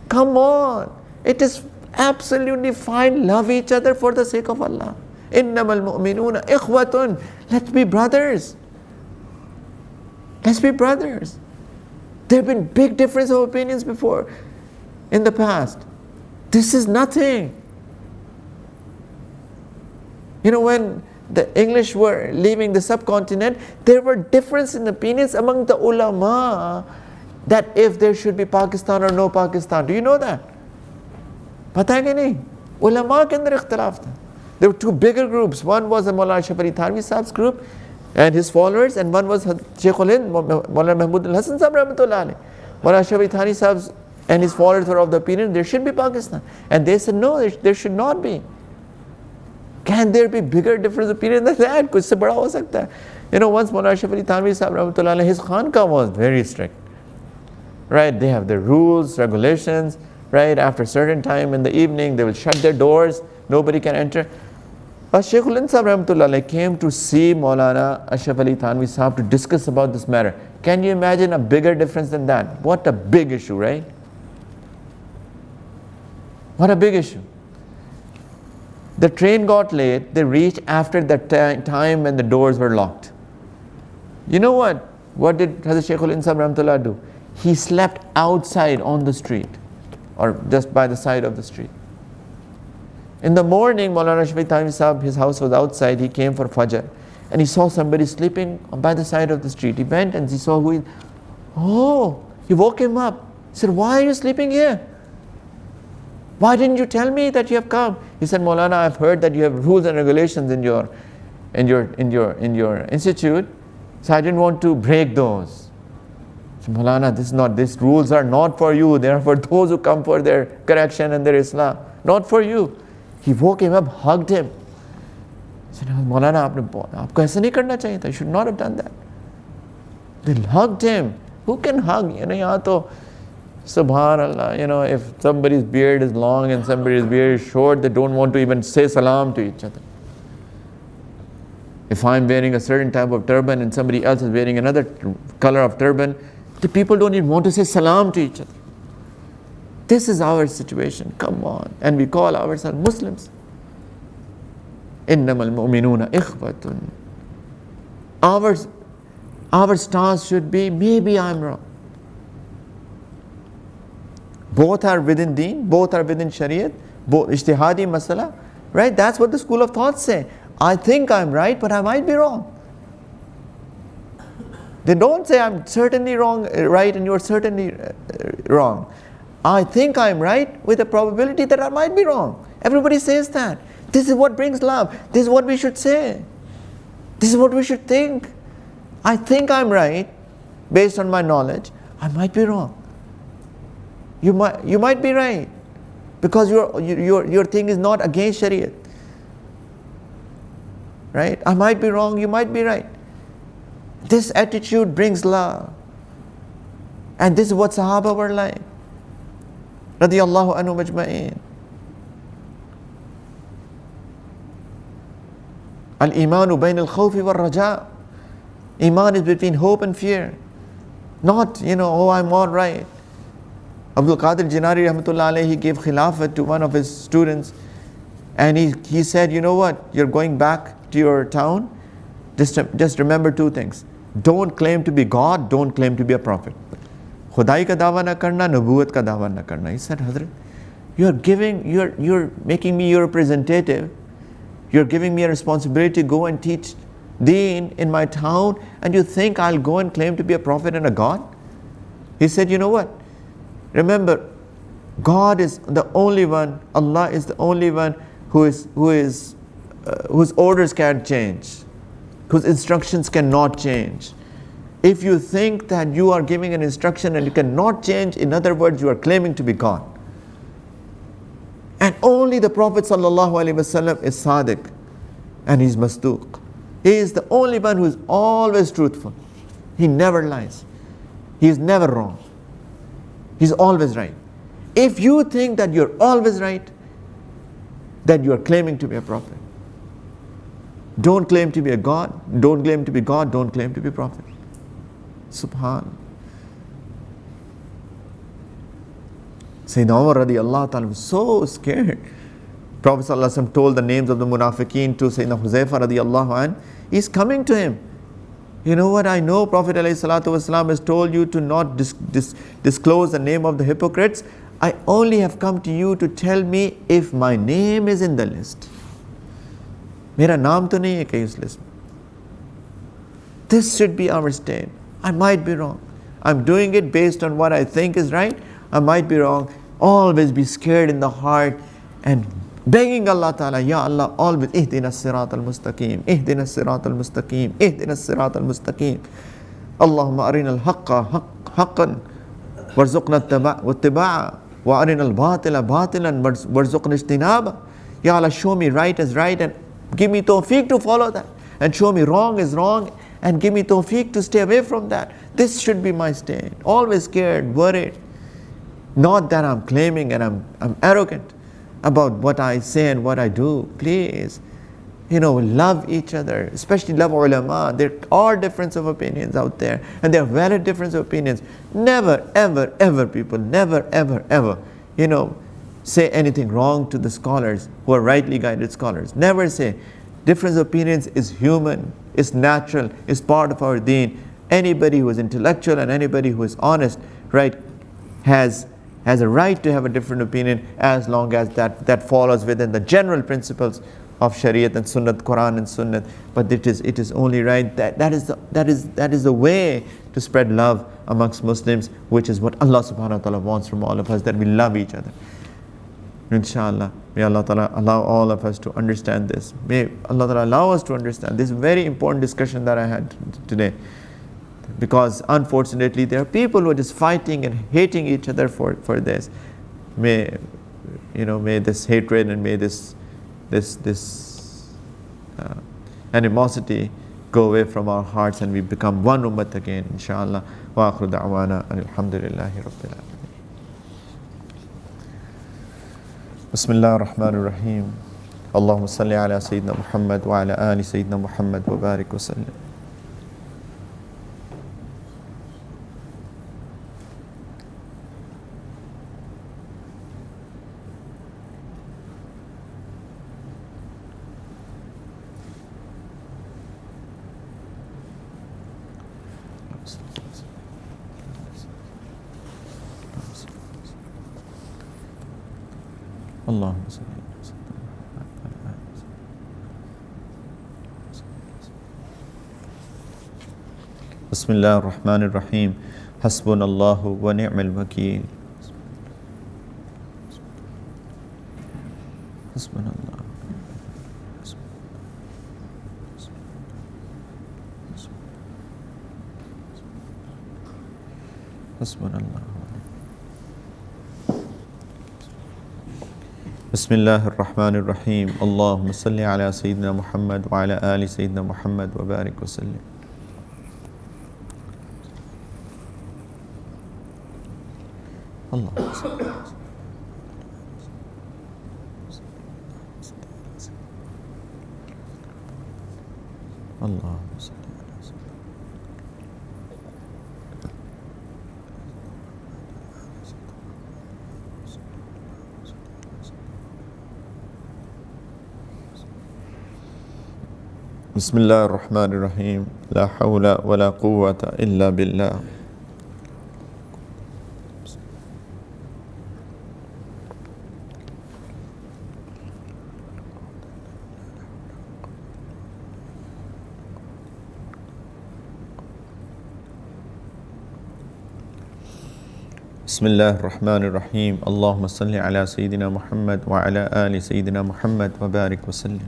Come on. It is absolutely fine. Love each other for the sake of Allah. Innamal mu'minuna ikhwatun. Let's be brothers. Let's be brothers. There have been big difference of opinions before in the past. This is nothing. When the English were leaving the subcontinent, there were differences in opinions among the ulama that if there should be Pakistan or no Pakistan. Do you know that? पता है कि नहीं उलमा के अंदर इख्तिलाफ था. There were two bigger groups. One was the Maulana Shaykh Thanvi Sahib's group and his followers, and one was Shaykh Maulana Mahmud al-Hasan Sahib Rahmatullah Alayh. Maulana Shaykh Thanvi Sahib and his followers were of the opinion there should be Pakistan, and they said no, there should not be. Can there be bigger difference of opinion than that? कुछ से बड़ा हो सकता है. Once Maulana Shaykh Thanvi Sahib Rahmatullah Alayh, his khanqah was very strict. Right? They have their rules, regulations. Right, after a certain time in the evening, they will shut their doors. Nobody can enter. But Shaykh Rahmatullah came to see Maulana Ashraf Ali Thanvi Sahib to discuss about this matter. Can you imagine a bigger difference than that? What a big issue, right? What a big issue. The train got late. They reached after the time when the doors were locked. You know what? What did Hazrat Shaykh Rahmatullah do? He slept outside on the street, or just by the side of the street. In the morning, Maulana Shaykh Thanvi Sahib, his house was outside, he came for Fajr, and he saw somebody sleeping by the side of the street. He went and he saw he woke him up. He said, why are you sleeping here? Why didn't you tell me that you have come? He said, Maulana, I've heard that you have rules and regulations in your institute, so I didn't want to break those. Maulana, these rules are not for you. They are for those who come for their correction and their Islam. Not for you. He woke him up, hugged him. He said, Maulana, aapko aisa nahi karna chahiye tha. You should not have done that. They hugged him. Who can hug? Yahan to, subhanallah, if somebody's beard is long and somebody's beard is short, they don't want to even say salam to each other. If I'm wearing a certain type of turban and somebody else is wearing another color of turban, the people don't even want to say salam to each other. This is our situation. Come on. And we call ourselves Muslims. Innamal mu'minuna ikhwatun. Our stance should be, maybe I'm wrong. Both are within deen, both are within shariat, both ijtihadi masala, right? That's what the school of thought say. I think I'm right, but I might be wrong. They don't say I'm certainly right and you're certainly wrong. I think I'm right with a probability that I might be wrong. Everybody says that. This is what brings love. This is what we should say. This is what we should think. I think I'm right based on my knowledge. I might be wrong. You might be right because your thing is not against Shariah. Right? I might be wrong, you might be right. This attitude brings love. And this is what Sahaba were like. Radiyallahu anhu majma'in. Al-imanu bayn al-khawfi wal-raja. Iman is between hope and fear. Not, oh, I'm all right. Abdul Qadir Jinari Rahmatullah alayhi, he gave khilafah to one of his students, and he said, you know what, you're going back to your town, just remember two things. Don't claim to be God, don't claim to be a prophet. Khudai ka dawa na karna, nubuwat ka dawa na karna. He said, Hazrat, you're making me your representative. You're giving me a responsibility to go and teach deen in my town, and you think I'll go and claim to be a prophet and a God? He said, you know what? Remember, God is the only one, Allah is the only one whose orders can't change, whose instructions cannot change. If you think that you are giving an instruction and you cannot change, in other words, you are claiming to be God. And only the Prophet ﷺ is Sadiq and he's Masduq. He is the only one who is always truthful. He never lies. He is never wrong. He's always right. If you think that you're always right, then you are claiming to be a prophet. Don't claim to be a God. Don't claim to be God. Don't claim to be a prophet. Subhan. Sayyidina Umar radiallahu ta'ala was so scared. Prophet sallallahu alaihi wasallam told the names of the munafiqeen to Sayyidina Huzaifa radiallahu anh. He's coming to him. You know what, I know Prophet ﷺ has told you to not disclose the name of the hypocrites. I only have come to you to tell me if my name is in the list. Mera naam to nahi hai kahin us list. This should be our stand. I might be wrong. I'm doing it based on what I think is right. I might be wrong. Always be scared in the heart and begging Allah Ta'ala, Ya Allah, always, Ihdina as-sirat al-mustaqim, Ihdina as-sirat al-mustaqim, Ihdina as-sirat al-mustaqim. Allahumma arina al-haqqa haqqan, warzuqna al-tiba'a, wa arina al-batila batilan, warzuqna ijtinaba. Ya Allah, show me right as right and give me tawfiq to follow that. And show me wrong is wrong and give me tawfiq to stay away from that. This should be my stand. Always scared, worried. Not that I'm claiming and I'm arrogant about what I say and what I do. Please, love each other, especially love ulama. There are differences of opinions out there, and there are valid differences of opinions. Never, ever, ever, people, never, ever, ever, say anything wrong to the scholars who are rightly guided scholars. Never say. Difference of opinions is human, is natural, is part of our deen. Anybody who is intellectual and anybody who is honest, right, has a right to have a different opinion as long as that follows within the general principles of Shariat and Sunnat, Quran and Sunnat. But it is only right that is the way to spread love amongst Muslims, which is what Allah subhanahu wa ta'ala wants from all of us, that we love each other. Inshallah, may Allah ta'ala allow all of us to understand this. May Allah ta'ala allow us to understand this very important discussion that I had today. Because unfortunately there are people who are just fighting and hating each other for this. May this hatred and may this animosity go away from our hearts and we become one ummah again, inshallah. Wa akhiru da'wana alhamdulillahi rabbil alamin. Bismillah ar-Rahman ar-Rahim. Allahumma salli ala Sayyidina Muhammad wa ala ali Sayyidina Muhammad wa barik wa sallim. Allahumma salli Bismillah ar-Rahman ar-Rahim. Hasbunallahu wa ni'mal wakeel. Hasbunallah. Hasbunallah. Bismillah ar-Rahman ar-Rahim. Allahumma salli ala Sayyidina Muhammad wa ala ali Sayyidina Muhammad wa barik wa sallim. Allahumma salli. اللهم صل على سيدنا بسم الله الرحمن الرحيم لا حول ولا قوة إلا بالله بسم الله الرحمن الرحيم اللهم صل على سيدنا محمد وعلى آل سيدنا محمد وبارك وسلم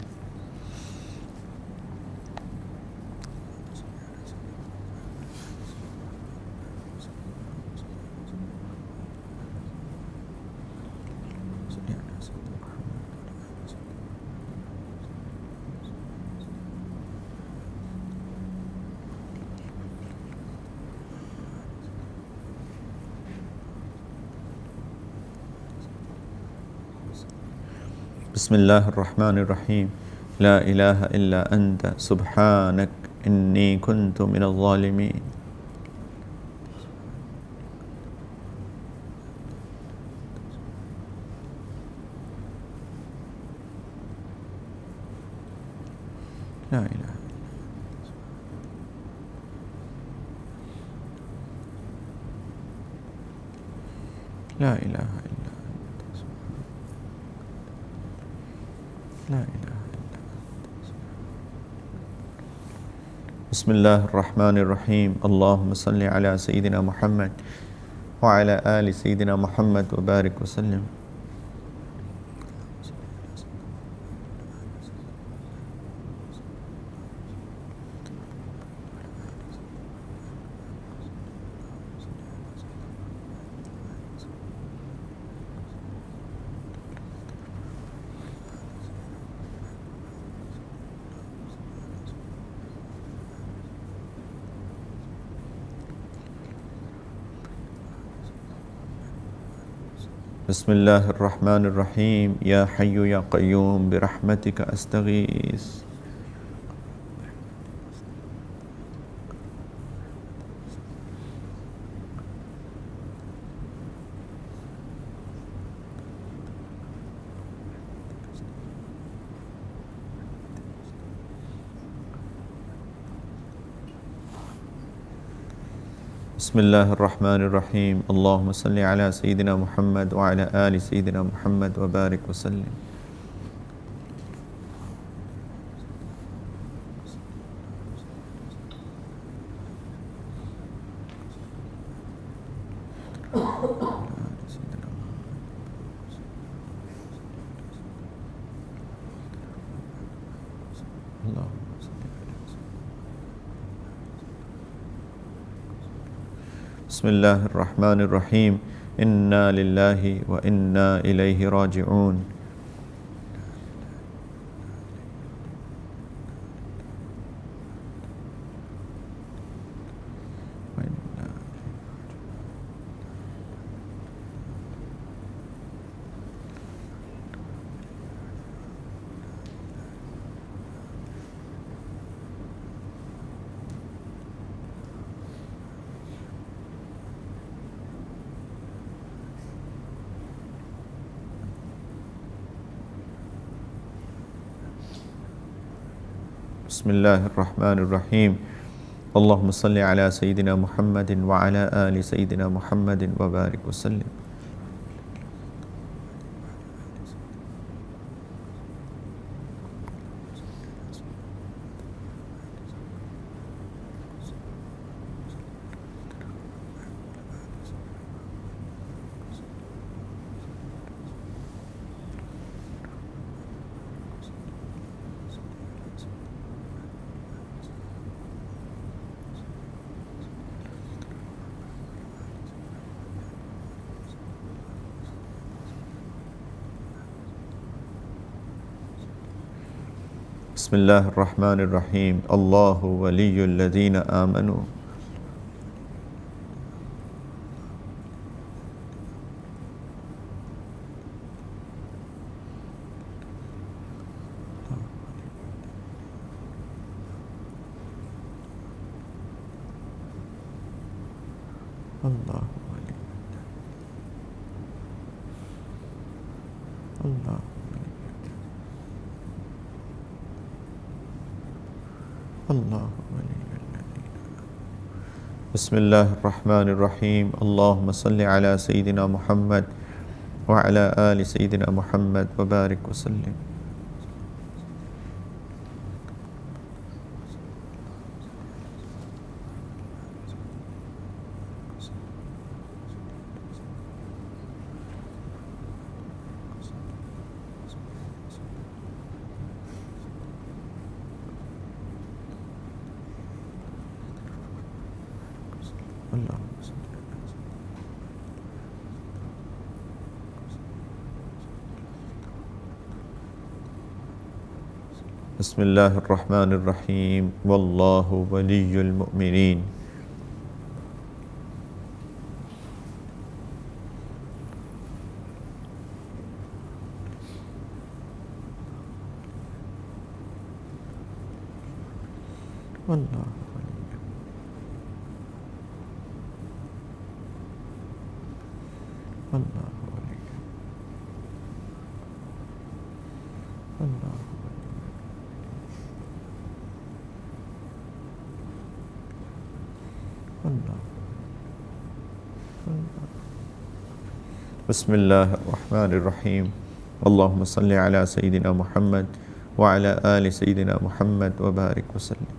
بسم الله الرحمن الرحيم لا إله إلا أنت سبحانك إني كنت من الظالمين لا إله لا إله إلا لا إله إلا بسم الله الرحمن الرحيم اللهم صل على سيدنا محمد وعلى آل سيدنا محمد وبارك وسلم بسم الله الرحمن الرحيم يا حي يا قيوم برحمتك أستغيث بسم الله الرحمن الرحيم اللهم صل على سيدنا محمد وعلى آل سيدنا محمد وبارك وسلم بسم الله الرحمن الرحيم إنا لله وإنا إليه راجعون بسم الله الرحمن الرحيم اللهم صل على سيدنا محمد وعلى آل سيدنا محمد وبارك وسلم بسم الله الرحمن الرحيم الله ولي الذين آمنوا Allah. Allah. Allah. Bismillahir Rahmanir Rahim. Allahumma salli ala Sayyidina Muhammad wa ala ali Sayyidina Muhammad wa barik wa sallim. Bismillahir Rahmanir Rahim. Wallahu waliyyul mu'mineen. Wallahu waliyyul. Wallahu waliyyul. Wallahu. Bismillahir Rahmanir Rahim. Allahumma salli ala Sayyidina Muhammad wa ala ali Sayyidina Muhammad wa barik wa sallim.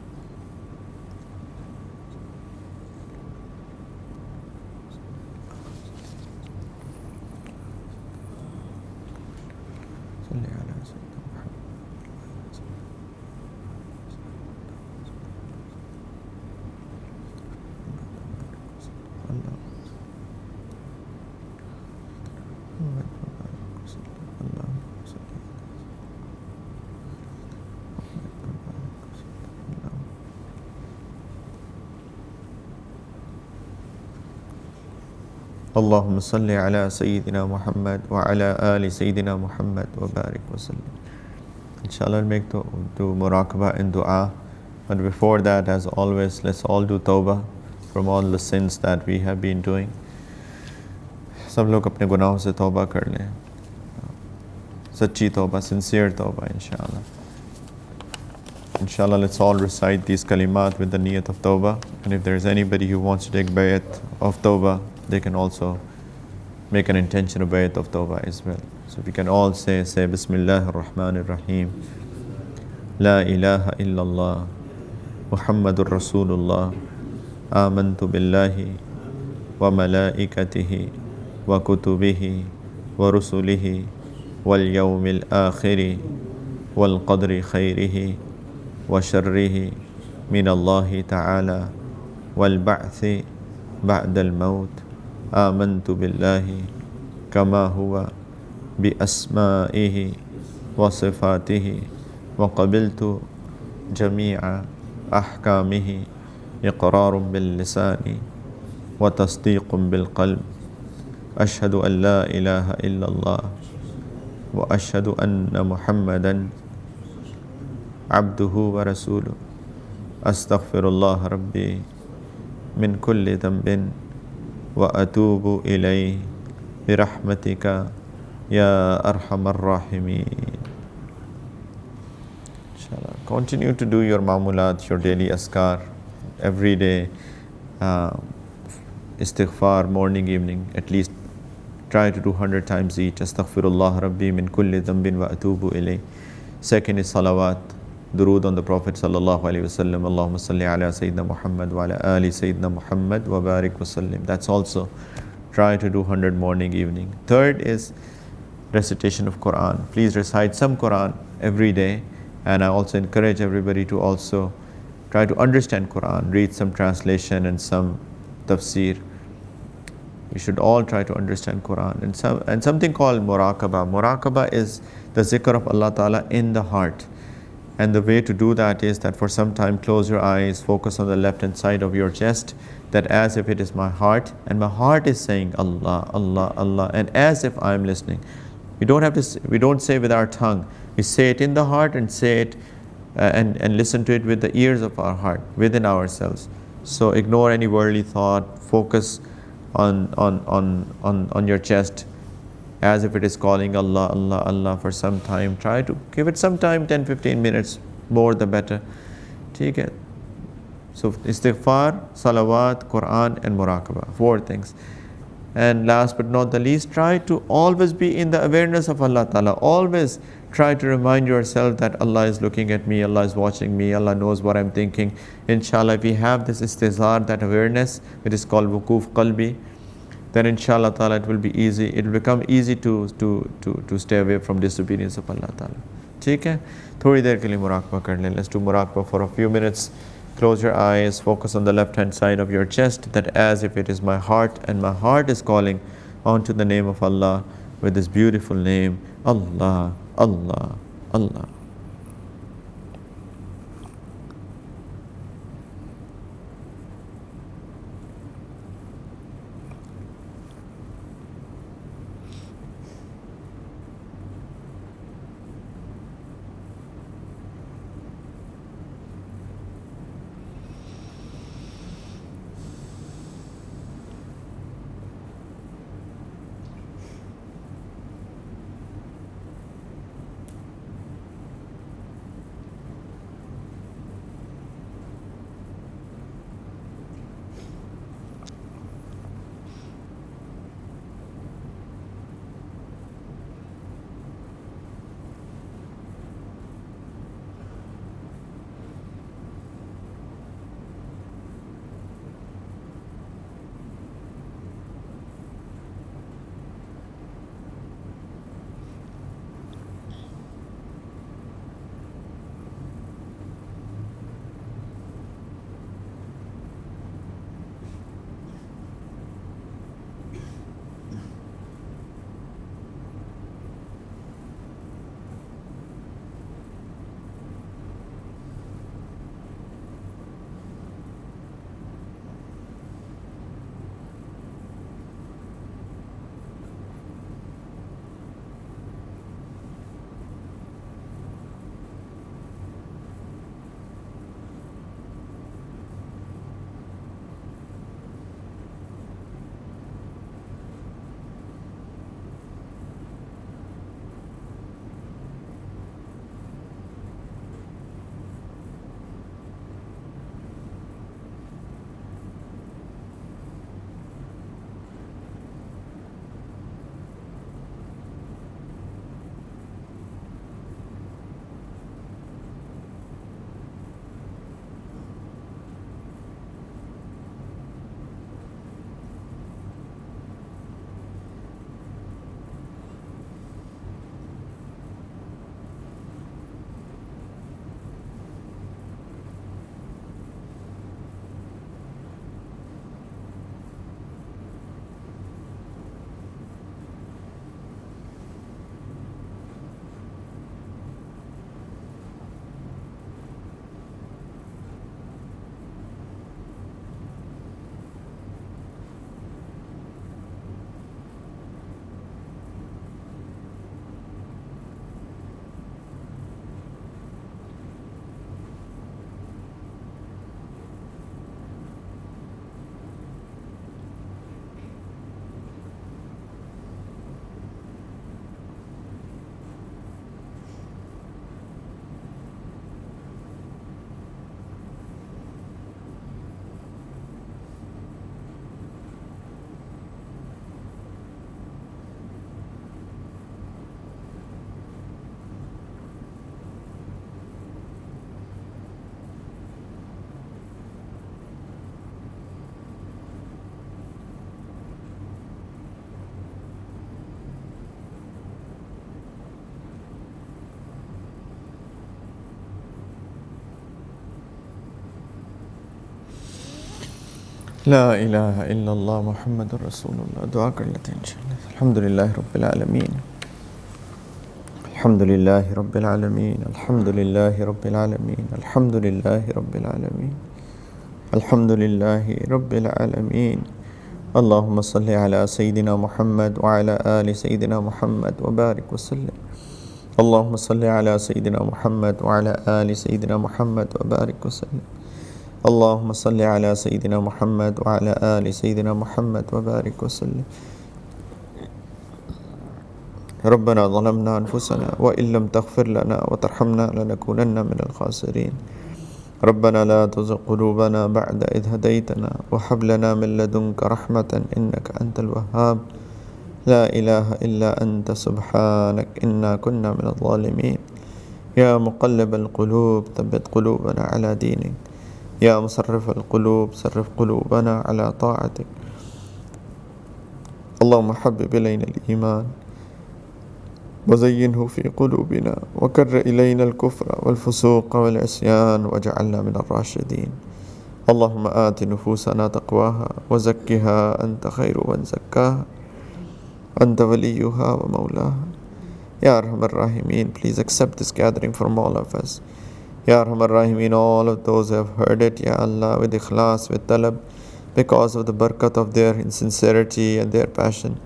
Allahumma salli ala Sayyidina Muhammad wa ala ali Sayyidina Muhammad wa barik wa sallim. Inshallah, we'll make do muraqabah and dua. But before that, as always, let's all do tawbah from all the sins that we have been doing. सब लोग अपने गुनाहों से तौबा कर लें, सच्ची तौबा, sincere तौबा, inshallah. Inshallah, let's all recite these kalimat with the niyat of tawbah. And if there is anybody who wants to take bayat of tawbah, they can also make an intention of bayat of tawbah as well. So we can all say Bismillahir Rahmanir Rahim. La ilaha illallah Muhammadur Rasulullah. Amantu billahi wa malaikatihi wa kutubihi wa rusulihi wal yawmil akhiri wal qadri khayrihi wa sharrihi min Allahi ta'ala wal ba'thi ba'da al-maut. Amantu billahi kama huwa bi asma'ihi wa sifatihi wa qabiltu jami'a ahkamihi iqrarun bil lisani wa tasdiqun bil qalb. Ashhadu an la ilaha illallah wa ashhadu anna Muhammadan abduhu wa rasuluh. Astaghfirullah rabbi min kulli dhanbin wa atubu ilayhi bi rahmatika ya arhamar rahimin. Inshallah, continue to do your mamulat, your daily askar every day, istighfar morning, evening, at least try to do 100 times each. Astaghfirullah rabbi min kulli dhanbin wa atubu ilayhi. Second is salawat, durood on the Prophet sallallahu alaihi wasallam. Allahumma salli ala Sayyidina Muhammad wa ala ali Sayyidina Muhammad wa barik wa sallim. That's also try to do 100 morning, evening. Third is recitation of Quran. Please recite some Quran every day, and I also encourage everybody to also try to understand Quran, read some translation and some tafsir. We should all try to understand Quran. And something called muraqabah. Muraqabah is the zikr of Allah Ta'ala in the heart. And the way to do that is that for some time close your eyes, focus on the left hand side of your chest, that as if it is my heart, and my heart is saying Allah, Allah, Allah, and as if I am listening. We don't say with our tongue. We say it in the heart and say it and listen to it with the ears of our heart, within ourselves. So ignore any worldly thought, focus on your chest, as if it is calling Allah, Allah, Allah for some time. Try to give it some time, 10-15 minutes, more the better. ठीक है? So istighfar, salawat, Quran and muraqabah, 4 things. And last but not the least, try to always be in the awareness of Allah Ta'ala. Always try to remind yourself that Allah is looking at me, Allah is watching me, Allah knows what I'm thinking. Inshallah, if we have this istizhar, that awareness, it is called wukuf qalbi, then inshallah Ta'ala it will be easy, it will become easy to stay away from disobedience of Allah Ta'ala. ठीक है? थोड़ी देर के लिए मुराक़बा कर लें. Let's do मुराक़बा for a few minutes. Close your eyes, focus on the left hand side of your chest, that as if it is my heart, and my heart is calling onto the name of Allah with this beautiful name, Allah, Allah, Allah. لا إله إلا الله محمد رسول الله. दुआ कर लेते हैं इंशाअल्लाह. अल्हम्दुलिल्लाह रब्बिल आलमीन, अल्हम्दुलिल्लाह रब्बिल आलमीन, अल्हम्दुलिल्लाह रब्बिल आलमीन, अल्हम्दुलिल्लाह रब्बिल आलमीन, अल्हम्दुलिल्लाह रब्बिल आलमीन. अल्लाहुम्मा सल्लि अला सय्यिदिना मुहम्मद व अला आलि सय्यिदिना मुहम्मद व बारिक व सल्लिम. अल्लाहुम्मा सल्लि अला सय्यिदिना मुहम्मद व अला आलि सय्यिदिना मुहम्मद व बारिक व सल्लिम. اللهم صل على سيدنا محمد وعلى آل سيدنا محمد وبارك وسلم. ربنا ظلمنا أنفسنا وإن لم تغفر لنا وترحمنا لنكونن من الخاسرين. ربنا لا تزغ قلوبنا بعد إذ هديتنا وهب لنا من لدنك رحمة إنك أنت الوهاب. لا إله إلا أنت سبحانك إنا كنا من الظالمين. يا مقلب القلوب ثبت قلوبنا على دينك. يا مصرف القلوب صرف قلوبنا على طاعتك. اللهم حبب إلينا الإيمان وزينه في قلوبنا وكر إلينا الكفر والفسوق والعصيان واجعلنا من الراشدين. اللهم آت نفوسنا تقواها وزكها أنت خير من زكاها أنت وليها ومولاها. Ya Arhamar Rahimeen, please accept this gathering from all of us. Ya Arhamar Rahimeen, all of those who have heard it, Ya Allah, with ikhlas, with talab, because of the barakat of their sincerity and their passion.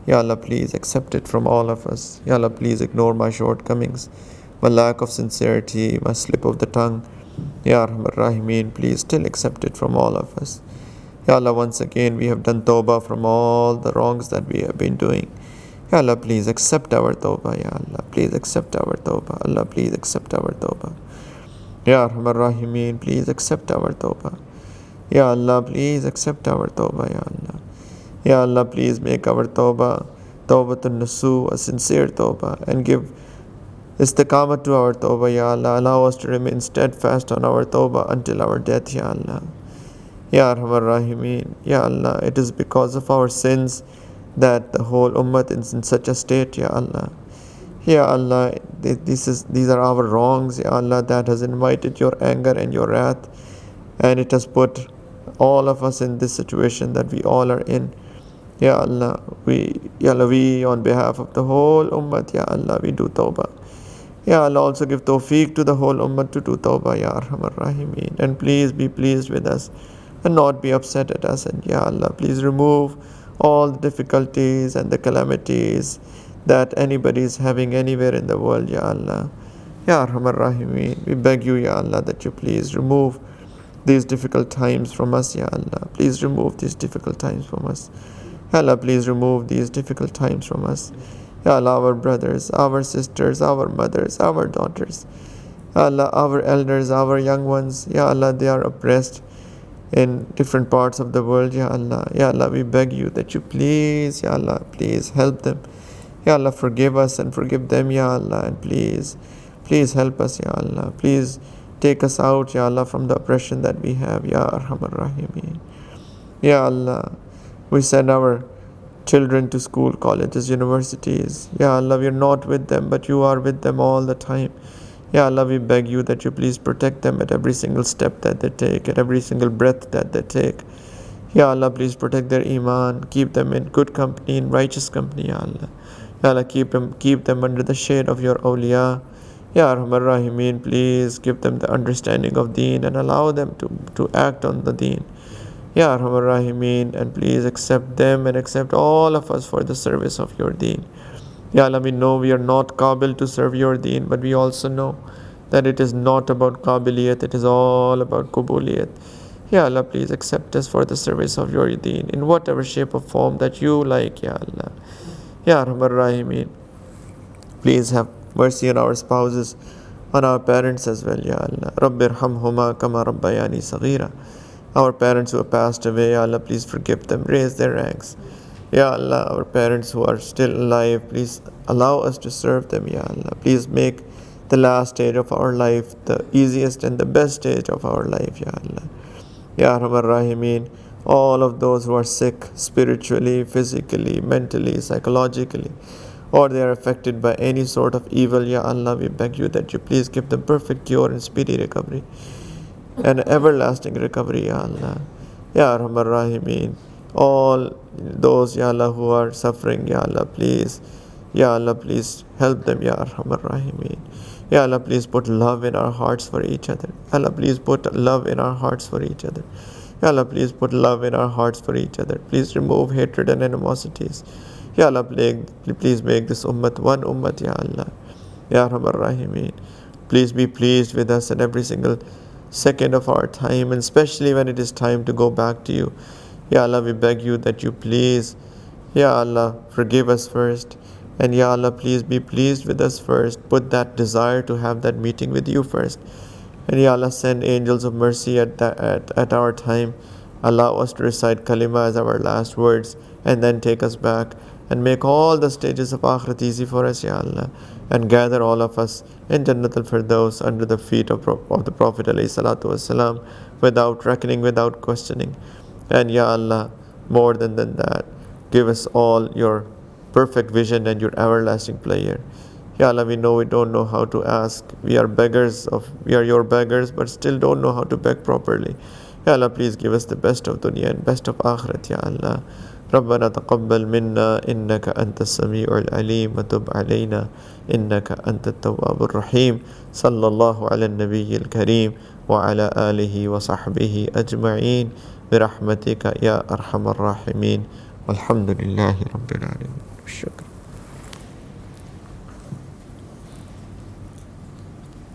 Ya Allah, please accept it from all of us. Ya Allah, please ignore my shortcomings, my lack of sincerity, my slip of the tongue. Ya Arhamar Rahimeen, please still accept it from all of us. Ya Allah, once again we have done tawbah from all the wrongs that we have been doing. Ya Allah, please accept our tawbah. Ya Allah, please accept our tawbah. Allah, please accept our tawbah. Ya Arhamar Rahimeen, please accept our tawbah. Ya Allah, please accept our tawbah. Ya Allah. Ya Allah, please make our tawbah tawbatun nasu, a sincere tawbah, and give istiqamah to our tawbah. Ya Allah, allow us to remain steadfast on our tawbah until our death. Ya Allah. Ya Arhamar Rahimeen, Ya Allah, it is because of our sins that the whole ummah is in such a state, Ya Allah. Ya Allah, these are our wrongs, Ya Allah, that has invited your anger and your wrath, and it has put all of us in this situation that we all are in. Ya Allah, we on behalf of the whole ummah, Ya Allah, we do tawbah. Ya Allah, also give tawfiq to the whole ummah to do tawbah, Ya Arhamar Rahimeen, and please be pleased with us and not be upset at us. And Ya Allah, please remove all the difficulties and the calamities that anybody is having anywhere in the world, Ya Allah. Ya Arhamar Rahimeen, we beg you, Ya Allah, that you please remove these difficult times from us, Ya Allah. Please remove these difficult times from us. Ya Allah, please remove these difficult times from us. Ya Allah, our brothers, our sisters, our mothers, our daughters, Ya Allah, our elders, our young ones, Ya Allah, they are oppressed in different parts of the world, Ya Allah. Ya Allah, we beg you that you please, Ya Allah, please help them. Ya Allah, forgive us and forgive them, Ya Allah, and please help us, Ya Allah. Please take us out, Ya Allah, from the oppression that we have, Ya Arhamar Rahimeen. Ya Allah, we send our children to school, colleges, universities. Ya Allah, we are not with them, but you are with them all the time. Ya Allah, we beg you that you please protect them at every single step that they take, at every single breath that they take. Ya Allah, please protect their iman, keep them in good company, in righteous company, Ya Allah. Ya Allah, keep them under the shade of your awliya. Ya Arhamar Rahimeen, please give them the understanding of deen and allow them to act on the deen. Ya Arhamar Rahimeen, and please accept them and accept all of us for the service of your deen. Ya Allah, we know we are not qabil to serve your deen, but we also know that it is not about qabiliyat, it is all about qubuliyat. Ya Allah, please accept us for the service of your deen in whatever shape or form that you like, Ya Allah. Ya Arhamar Rahimeen, please have mercy on our spouses, on our parents as well, Ya Allah. Rabbir hamhuma kama rabbayani saghira. Our parents who have passed away, Ya Allah, please forgive them, raise their ranks. Ya Allah, our parents who are still alive, please allow us to serve them, Ya Allah. Please make the last stage of our life the easiest and the best stage of our life, Ya Allah. Ya Arhamar Rahimeen, all of those who are sick spiritually, physically, mentally, psychologically, or they are affected by any sort of evil, Ya Allah, we beg you that you please give them perfect cure and speedy recovery and everlasting recovery, Ya Allah. Ya Arhamar Rahimeen, all those, Ya Allah, who are suffering, Ya Allah, please, Ya Allah, please help them, Ya Arhamar Rahimeen. Ya Allah, please put love in our hearts for each other. Ya Allah, please put love in our hearts for each other. Ya Allah, please put love in our hearts for each other. Please remove hatred and animosities. Ya Allah, please make this ummah one ummah, Ya Allah. Ya Arhamar Rahimeen, please be pleased with us in every single second of our time, and especially when it is time to go back to you. Ya Allah, we beg you that you please, Ya Allah, forgive us first. And Ya Allah, please be pleased with us first. Put that desire to have that meeting with you first. And Ya Allah, send angels of mercy at our time. Allow us to recite kalima as our last words, and then take us back and make all the stages of akhirat easy for us, Ya Allah, and gather all of us in Jannat al-Firdaus under the feet of the Prophet ﷺ, without reckoning, without questioning. And Ya Allah, more than that, give us all your perfect vision and your everlasting pleasure. Ya Allah, we know we don't know how to ask. We are your beggars, but still don't know how to beg properly. Ya Allah, please give us the best of dunya and best of akhirat, Ya Allah. ربنا تقبل منا إنك أنت السميع العليم وتب علينا إنك أنت التواب الرحيم صلى الله على النبي الكريم وعلى آله وصحبه أجمعين برحمتك يا أرحم الراحمين والحمد لله رب العالمين. شكرا.